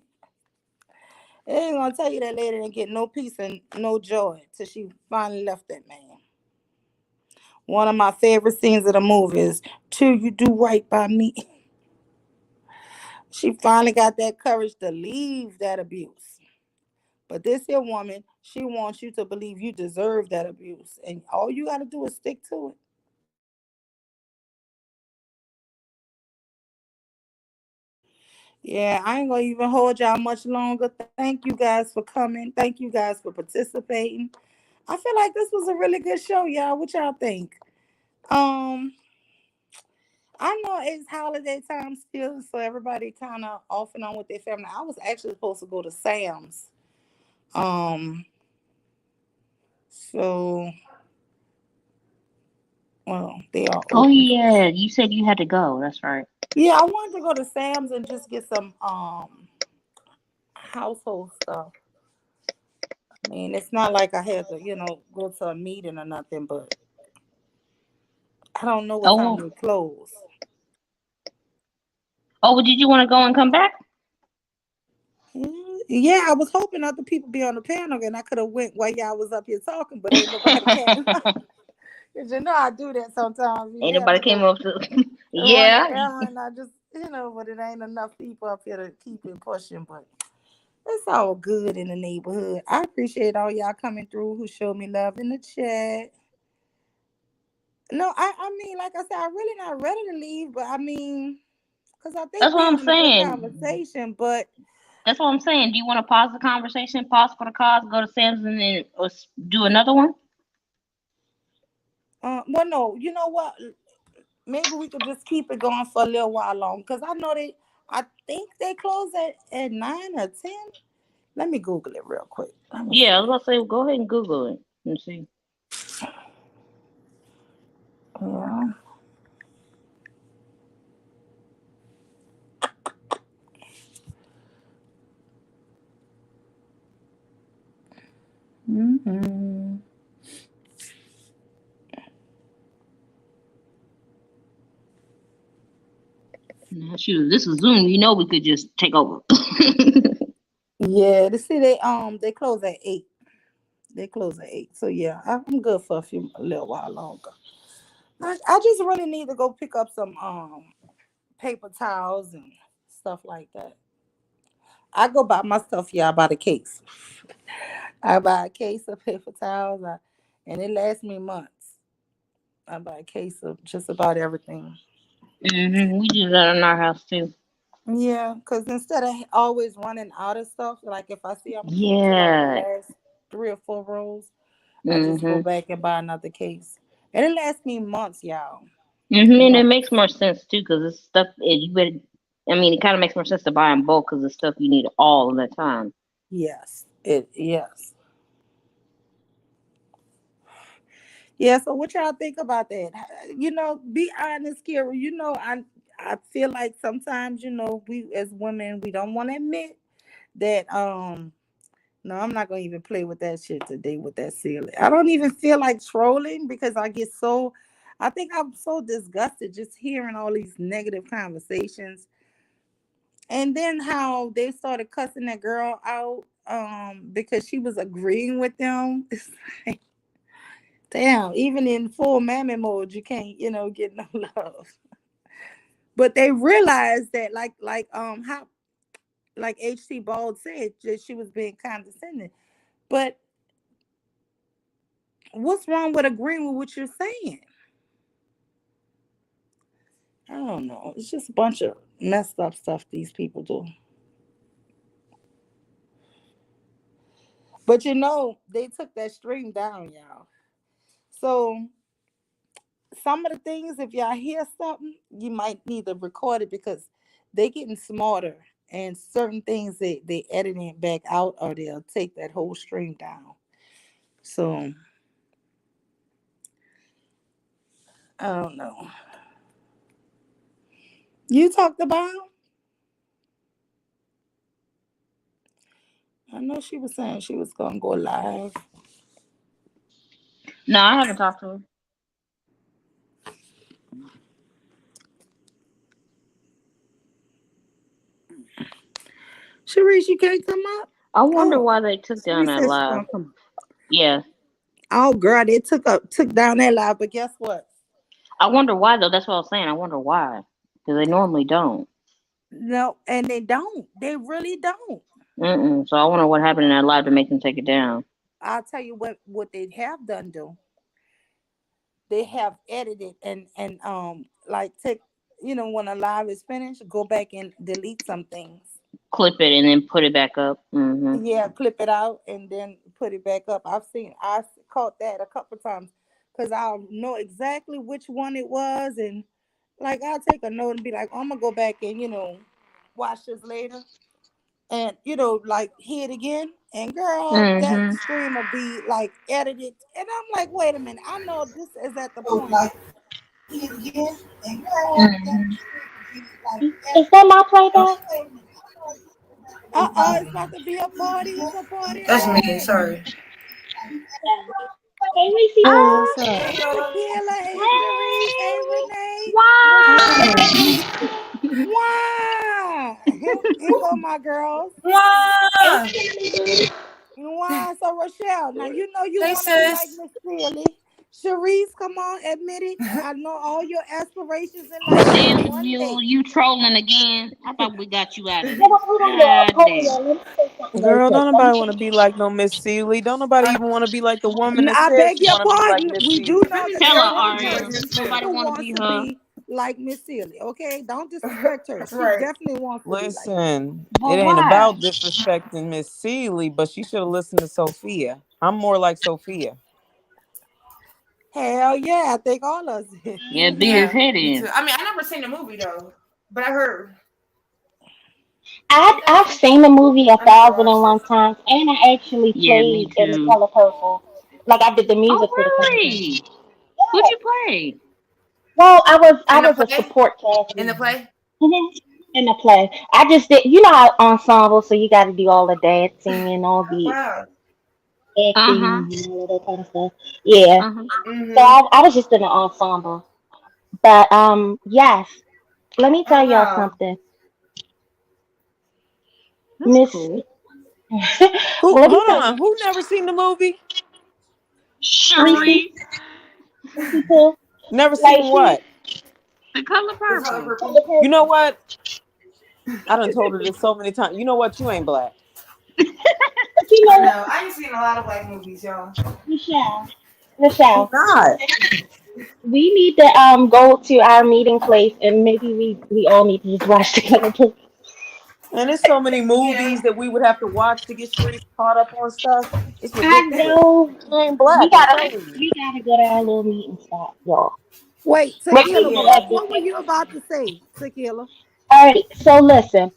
ain't gonna tell you that lady didn't get no peace and no joy till she finally left that man. One of my favorite scenes of the movie is till you do right by me. She finally got that courage to leave that abuse. But this here woman, she wants you to believe you deserve that abuse. And all you got to do is stick to it. Yeah, I ain't going to even hold y'all much longer. Thank you guys for coming. Thank you guys for participating. I feel like this was a really good show, y'all. What y'all think? Um, I know it's holiday time still, so everybody kind of off and on with their family. I was actually supposed to go to Sam's. Um, so well, they are Oh open. yeah, you said you had to go. That's right. Yeah, I wanted to go to Sam's and just get some household stuff. I mean, it's not like I had to, go to a meeting or nothing, but I don't know what time Oh, they close. oh, did you want to go and come back? Yeah, I was hoping other people be on the panel and I could have went while y'all was up here talking, but ain't nobody came. Cause I do that sometimes. You Ain't have nobody to came go up to. run an Yeah. errand. I just, but it ain't enough people up here to keep it pushing. But it's all good in the neighborhood. I appreciate all y'all coming through who showed me love in the chat. No, I mean, like I said, I'm really not ready to leave, but I mean, because I think That's we're what I'm having a good saying. conversation. But That's what I'm saying. Do you want to pause the conversation, pause for the cause, go to Sam's, and then do another one? well, no, you know what? Maybe we could just keep it going for a little while long because I think they close at 9 or 10. Let me Google it real quick. Let me Yeah, I was see. about to say, go ahead and Google it and see. Yeah. Mm-hmm. Nah, shoot, this is Zoom. You know, we could just take over. Yeah, they see they close at 8. They close at 8. So yeah, I'm good for a little while longer. I just really need to go pick up some paper towels and stuff like that. I go buy my stuff, yeah, I buy the case. I buy a case of paper towels, and it lasts me months. I buy a case of just about everything. We do that in our house too. Yeah, because instead of always running out of stuff, like if I see I'm gonna use it like the Yeah. last 3 or 4 rolls, I just go Mhm. back and buy another case. And it lasts me months, y'all. And it makes Months. more sense too, because it's stuff. You better. I mean, it kind of makes more sense to buy in bulk because it's stuff you need all of the time. Yes. Yes. Yeah, so what y'all think about that? Be honest, Kira. I feel like sometimes, we as women, we don't want to admit that no, I'm not gonna even play with that shit today with that silly. I don't even feel like trolling because I think I'm so disgusted just hearing all these negative conversations. And then how they started cussing that girl out because she was agreeing with them. It's like, damn, even in full mammy mode, you can't, get no love. But they realized that how like HT Bald said that she was being condescending. But what's wrong with agreeing with what you're saying? I don't know. It's just a bunch of messed up stuff these people do. But they took that stream down, y'all. So some of the things, if y'all hear something, you might need to record it because they getting smarter. And certain things they editing it back out or they'll take that whole stream down. So I don't know. You talked about? I know she was saying she was gonna go live. No, I haven't talked to her. Sharice, you can't come up? I wonder Oh, why they took down Sharice that said she live. gonna come up. Yeah, Oh girl, they took down that live, but guess what? I wonder why though. That's what I was saying. I wonder why because they normally don't. No, and they don't. They really don't. So I wonder what happened in that live to make them take it down. I'll tell you what they have done though. They have edited and like take when a live is finished, go back and delete some things. Clip it and then put it back up. Yeah, clip it out and then put it back up. I caught that a couple times because I'll know exactly which one it was, and like I'll take a note and be like, I'm gonna go back and watch this later, and like hear it again. And girl, that Mhm. stream will be like edited, and I'm like, wait a minute, I know this is at the point. Hear it again, and girl, that Mhm. stream will be like Is edited. that my I'm playback? like, wait a minute. It's about to be a party. It's a party That's me. already. Sorry. Hey, Reese. Hey, Oh, what's up? Hey, Tequila. Hey, Sharice. Hey, hey, Renee. What's why? up? Wow. Here go my girls. Mwah! Wow. So, Rochelle, now you know you Hey, want to be like sis. Miss Sealy. Sharice, come on, admit it. I know all your aspirations in life is Damn, one day. you trolling again? I thought we got you out of Hold this. on, hold on, y'all. God Hold damn. on. Let me say something really Girl, quick. don't nobody want to be like no Miss Seeley. Don't nobody even want to be like the woman that I said beg she your want to be like pardon. Miss We do Seeley. know that Tell her, there's one Aria. person Nobody who want to wants be to her. be like Miss Sealy. Okay, don't disrespect her. That's She right. definitely wants to be like that. Listen, it But ain't why? about disrespecting Miss Seeley, but she should have listened to Sophia. I'm more like Sophia. Hell yeah, I think all of us did. Yeah, beat his Yeah, head me too. in. I mean, I never seen the movie though, but I heard. I've seen the movie a I never thousand and watched it. one times, and I actually Yeah, me played in the too. color purple. Like I did the music for the Oh, color purple. really? Who'd Yeah. you play? Well, I In the was a play? support cast In the member. play? Mhm. In the play. I just did, how ensemble, so you got to do all the dancing and all Oh the wow. Uh huh. acting and all that kind of stuff. Yeah. Uh huh. So Mhm. I was just in the ensemble. But yes, let me Oh tell y'all wow. something, That's Miss. cool. Who? Well, let me Hold tell. on. Who never seen the movie? Reese, Sharice, people, Never like seen she, what? the color The color purple. purple. You know what? I done told her this so many times. You know what? You ain't black. but you I know, know. I ain't seen a lot of black movies, y'all. Michelle, You Michelle, not. we need to go to our meeting place and maybe we all need to just watch the color purple. And there's so many Yeah. movies that we would have to watch to get Sharice caught up on stuff. It's I ridiculous. know She ain't black. I'm telling you. we gotta go to our little meeting spot, y'all. Wait, Make sure Tequila, you what at was the what were you about to say, Tequila? All right, so listen,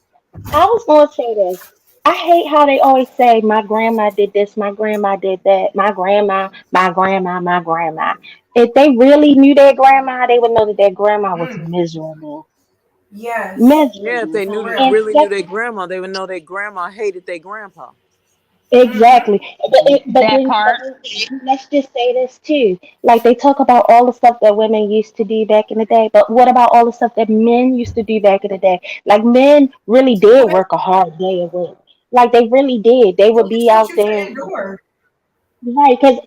I was gonna say this. I hate how they always say my grandma did this, my grandma did that, my grandma, my grandma, my grandma. If they really knew their grandma, they would know that their grandma was Mm. miserable. Yes. Yeah, if Miserable. they For knew real. And really knew sec- their grandma, they would know their grandma hated their grandpa. Mm-hmm. exactly. That part. Let's just say this too. Like they talk about all the stuff that women used to do back in the day, but what about all the stuff that men used to do back in the day? Like men really did What? work a hard day of work. Like they really did. They Well, would they be still out used there. to endure. Right, because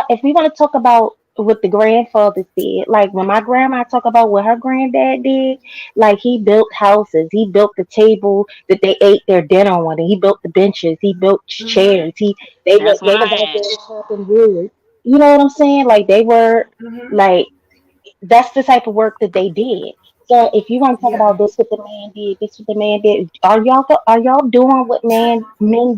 if we want to talk about what the grandfathers did, like when my grandma talk about what her granddad did, like he built houses, he built the table that they ate their dinner on, and he built the benches, he built Mm-hmm. chairs, That's what they I was out had. there chopping wood. You know what I'm saying? Like they were Mm-hmm. like that's the type of work that they did. So if you want to talk Yeah. about this what the man did, this what the man did, are y'all doing what men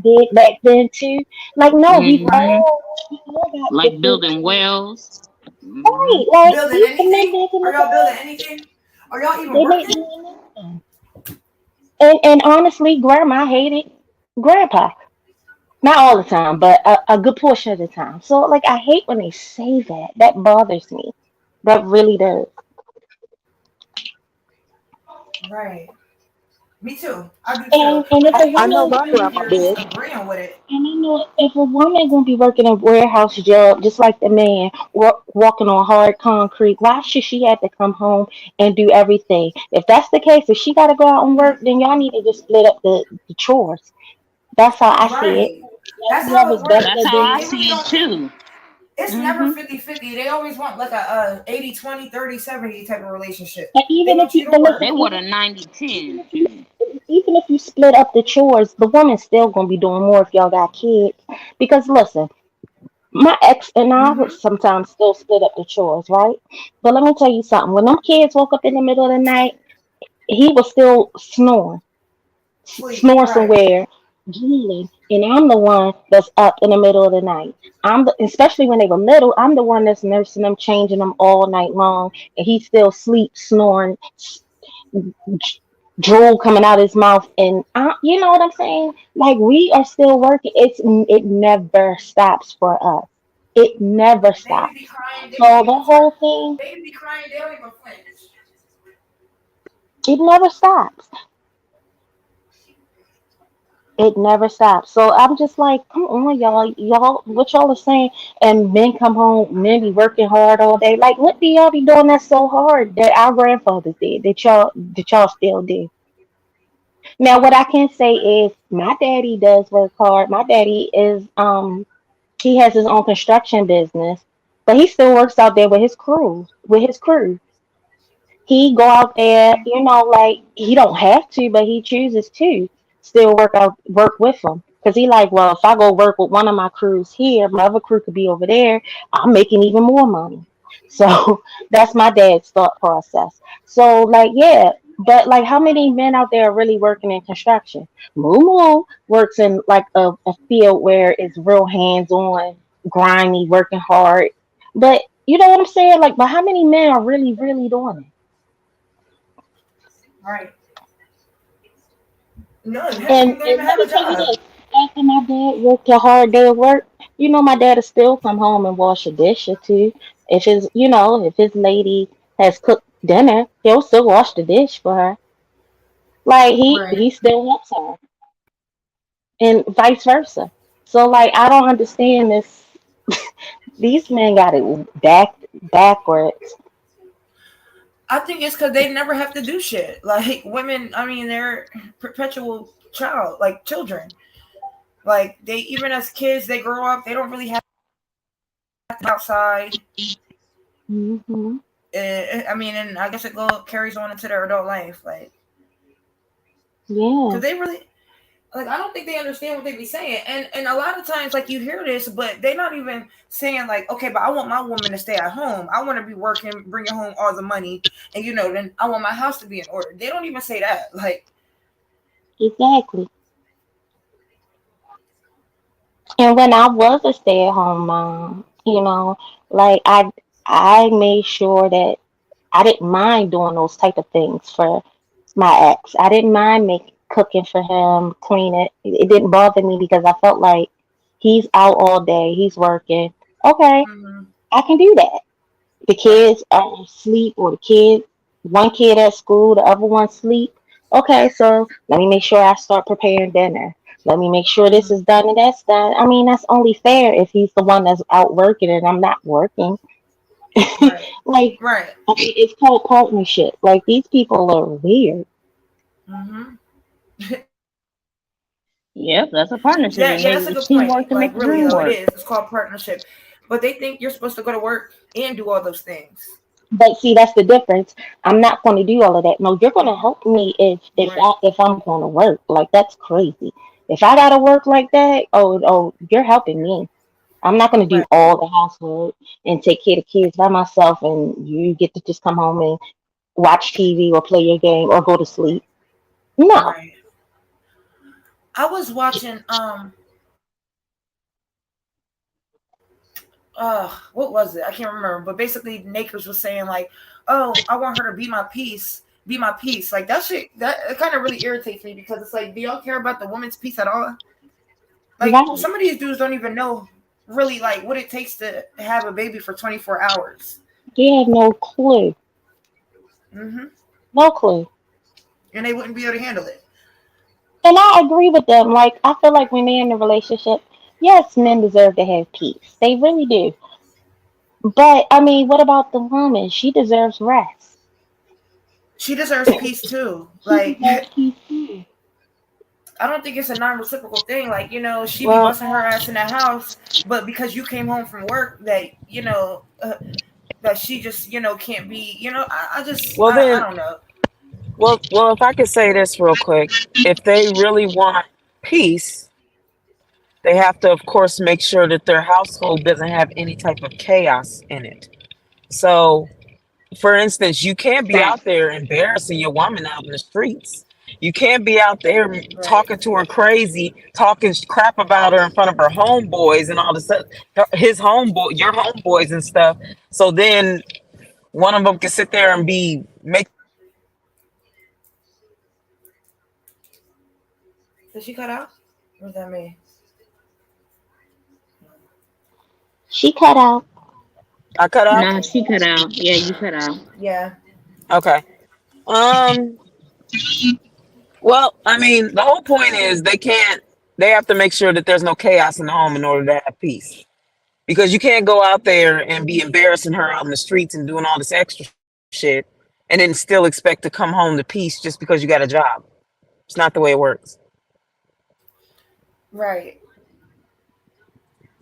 did back then too? Like no, Hmm. we all got Like different building wells. Hmm. right. Like Building these the men anything? back in Are the y'all building day, anything? Are y'all even they didn't working? do nothing. And honestly, grandma hated grandpa. Not all the time, but a good portion of the time. So like I hate when they say that. That bothers me. That really does. Right. Me too. I do too. And if I a think I it's know woman just my women grandma here just did. agreeing with it. and I know if a woman gonna be working a warehouse job just like the man walking on hard concrete, why should she have to come home and do everything? If that's the case, if she gotta go out and work, then y'all need to just split up the chores. That's how I see it. Right. Like That's how it whoever's better That's works. how They, than I they me. really see it don't. too. It's never Hmm. 50-50. They always want like a 80-20, 30-70 type of relationship. And They even if want you you, to but work. listen, They want a 90-10. even if you split up the chores, the woman's still gonna be doing more if y'all got kids. Because listen, my ex and I would Mm-hmm. sometimes still split up the chores, right? But let me tell you something. When them kids woke up in the middle of the night, he was still snoring, Sleep. snoring Right. somewhere, drooling, and I'm the one that's up in the middle of the night. Especially when they were little, I'm the one that's nursing them, changing them all night long, and he still sleep, snoring, drool coming out his mouth, and you know what I'm saying? Like we are still working. It never stops for us. It never Baby be stops. crying. They don't So the even whole flinch. thing, Baby be crying. They don't even flinch. it never stops. It never stops. So I'm just like, come on, y'all, what y'all are saying? And men come home, men be working hard all day. Like, what do y'all be doing that's so hard that our grandfathers did that y'all still do? Now, what I can say is my daddy does work hard. My daddy is he has his own construction business, but he still works out there with his crew. He go out there, you know, like he don't have to, but he chooses to still work with them. Cause he like, well, if I go work with one of my crews here, my other crew could be over there. I'm making even more money. So that's my dad's thought process. So like, yeah, but like, how many men out there are really working in construction? Moo works in like a field where it's real hands on, grimy, working hard. But you know what I'm saying? Like, but how many men are really doing it? Right. No, half of them don't And even let have me a tell you job. this: after my dad worked a hard day of work, you know, my dad'll still come home and wash a dish or two. If his lady has cooked dinner, he'll still wash the dish for her. Like Right. he still helps her, and vice versa. So like, I don't understand this. These men got it backwards. I think it's because they never have to do shit. Like women, I mean, they're perpetual children. Like they even as kids, they grow up. They don't really have outside. Hmm. I mean, and I guess it carries on into their adult life, like, Yeah, because they really, like, I don't think they understand what they be saying, and a lot of times, like, you hear this, but they're not even saying like, okay, but I want my woman to stay at home. I want to be working, bringing home all the money, and then I want my house to be in order. They don't even say that, like, exactly. And when I was a stay-at-home mom, like I made sure that I didn't mind doing those type of things for my ex. I didn't mind make cooking for him, cleaning. It didn't bother me because I felt like he's out all day, he's working. Okay, mm-hmm, I can do that. The right, kids are asleep, or one kid at school, the other one sleep. Okay, so let me make sure I start preparing dinner. Let me make sure this mm-hmm, is done and that's done. I mean, that's only fair if he's the one that's out working and I'm not working. right, Like, right, I mean, it's called partnership. Like, these people are weird. mm-hmm. Yep, that's a partnership. Yeah, It yeah, that's makes a it good point. teamwork to Like, make the really dream though, it work. is. It's called partnership, but they think you're supposed to go to work and do all those things. But see, that's the difference. I'm not going to do all of that. No, you're going to help me Right, if I'm going to work. Like, that's crazy. If I got to work like that, oh, you're helping me. I'm not going to do right, all the housework and take care of kids by myself, and you get to just come home and watch TV or play your game or go to sleep. No. right. I was watching what was it? I can't remember. But basically Nakers was saying like, oh, I want her to be my peace. Be my peace. Like that shit that it kind of really irritates me because it's like, do y'all care about the woman's peace at all? Like Right. some of these dudes don't even know really like what it takes to have a baby for 24 hours. They have no clue. Mm-hmm. No clue. And they wouldn't be able to handle it. And I agree with them. Like, I feel like when they're in a relationship, yes, men deserve to have peace. They really do. But, I mean, what about the woman? She deserves rest. She deserves peace too. She Like deserves peace too. I don't think it's a non-reciprocal thing. Like, she be Well, busting her ass in that house, but because you came home from work, that that she just can't be. I just well I then, don't know. well, if I could say this real quick, if they really want peace, they have to, of course, make sure that their household doesn't have any type of chaos in it. So, for instance, you can't be Fact. out there embarrassing your woman out in the streets. You can't be out there Right. talking to her crazy, talking crap about her in front of her homeboys and all this stuff, his homeboy, your homeboys and stuff. So then one of them can sit there and be making a whole bunch of noise and all this other stuff. Did she cut out? Or was that me? She cut out. I cut out. Nah, she cut out. Yeah, you cut out. Yeah. Okay. Um. Well, I mean, the whole point is they can't. They have to make sure that there's no chaos in the home in order to have peace. Because you can't go out there and be embarrassing her out in the streets and doing all this extra shit, and then still expect to come home to peace just because you got a job. It's not the way it works. Right.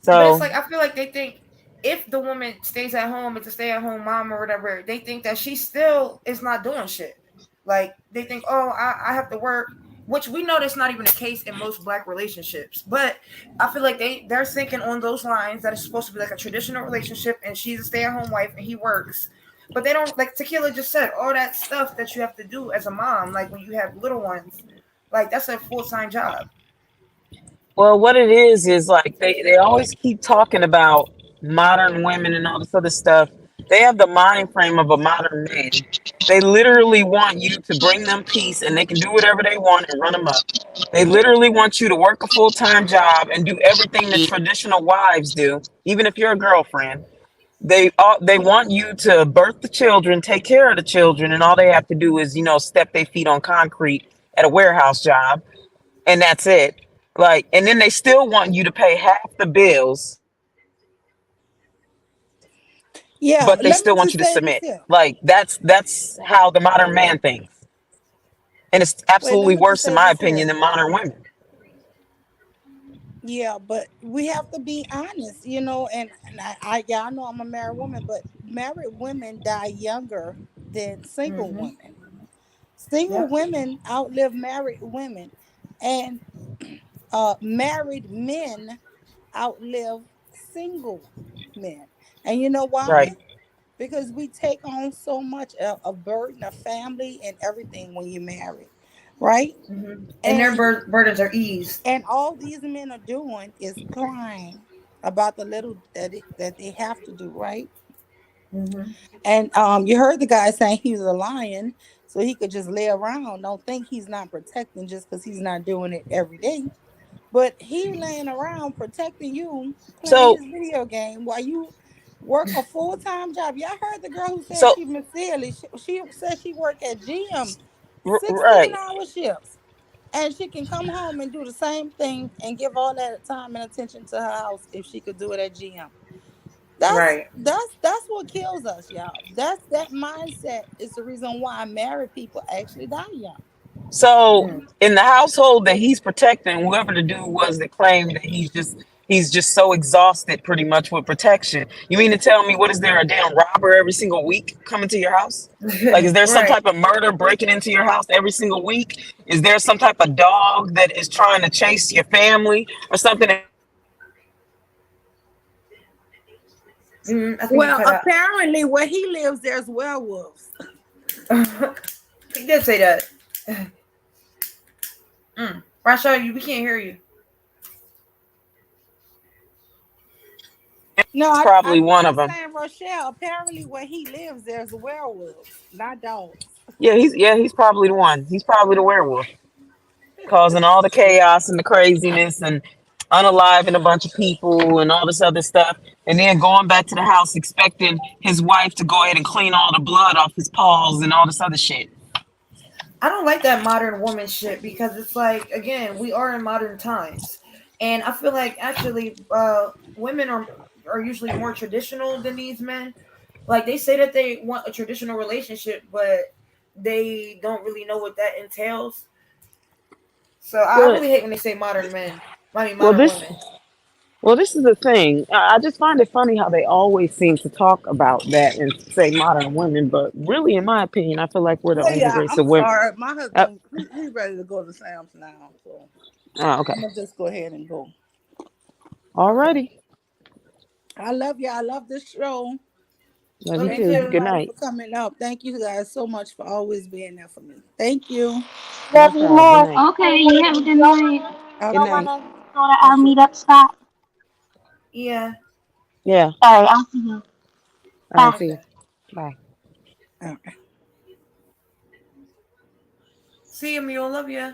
But it's So, like I feel like they think if the woman stays at home, it's a stay-at-home mom or whatever, they think that she still is not doing shit. Like they think, oh, I have to work, which we know that's not even the case in most black relationships. But I feel like they're thinking on those lines that it's supposed to be like a traditional relationship, and she's a stay-at-home wife and he works. But they don't, like Tequila just said, all that stuff that you have to do as a mom, like when you have little ones, like that's a full-time job. well, what it is like they always keep talking about modern women and all this other stuff. They have the mind frame of a modern man. They literally want you to bring them peace and they can do whatever they want and run them up. They literally want you to work a full time job and do everything that traditional wives do, even if you're a girlfriend. They want you to birth the children, take care of the children, and all they have to do is step their feet on concrete at a warehouse job, and that's it. Like, and then they still want you to pay half the bills, but they still want you to submit. Yeah, Like let me just that's say this here. how the modern man thinks, and it's absolutely Wait, let worse me in just my say this opinion than here. modern women. Yeah, but we have to be honest, and yeah, I know I'm a married woman, but married women die younger than single Mm-hmm. women. Single Yep. women outlive married women, and married men outlive single men. And you know Right. why? Because we take on so much a burden of family and everything when you're married, right? Mm-hmm. And their And burdens are eased. all these men are doing is crying about the little that they have to do, right? Mm-hmm. And you heard the guy saying he was a lion, so he could just lay around. Don't think he's not protecting just because he's not doing it every day. But he laying around protecting you, playing So his video game while you work a full-time job. Y'all heard the girl who said so she sincerely, she said she worked at GM right. 16-hour shifts. And she can come home and do the same thing and give all that time and attention to her house if she could do it at GM. That's Right. that's that's what kills us, y'all. That mindset is the reason why married people actually die young. So Mm. in the household that he's protecting, whoever the dude was that claimed that he's just so exhausted pretty much with protection. You mean to tell me what is there a damn robber every single week coming to your house? Like is there some Right. type of murder breaking into your house every single week? Is there some type of dog that is trying to chase your family or something that he's trying to do to you that he's not protecting? Mm, I think you Well, cut out. apparently where he lives, there's werewolves. He did say that. Mm. Rasha, we can't hear you. No, He's I probably one I'm of them. saying Rochelle. Apparently where he lives, there's werewolves, not dogs. Yeah, he's probably the one. He's probably the werewolf, causing all the chaos and the craziness and unaliving a bunch of people and all this other stuff. And then going back to the house expecting his wife to go ahead and clean all the blood off his paws and all this other shit. I don't like that modern woman shit because it's like again we are in modern times, and I feel like actually women are usually more traditional than these men. Like they say that they want a traditional relationship, but they don't really know what that entails. So I Well, really hate when they say modern men. I mean well, modern this, women. well, this is the thing. I just find it funny how they always seem to talk about that and say modern women, but really, in my opinion, I feel like we're the Oh only yeah, race I'm of women. sorry. My Uh, husband, he ready to go to Sam's now, so okay. I'm gonna just go ahead and go. Okay. Alrighty. I love you. I love this show. Love you Love you Thank too. too. Good everybody for night. coming up. Thank you guys so much for always being there for me. Thank you. No Love you problem. Good more. night. Okay, you have a good night. Good Y'all Okay. night. wanna go to our Okay. meetup spot? Yeah. Yeah. All right, I'll see you. All right. Bye. See you. Okay. Bye. Okay. See you, Mule. Love ya.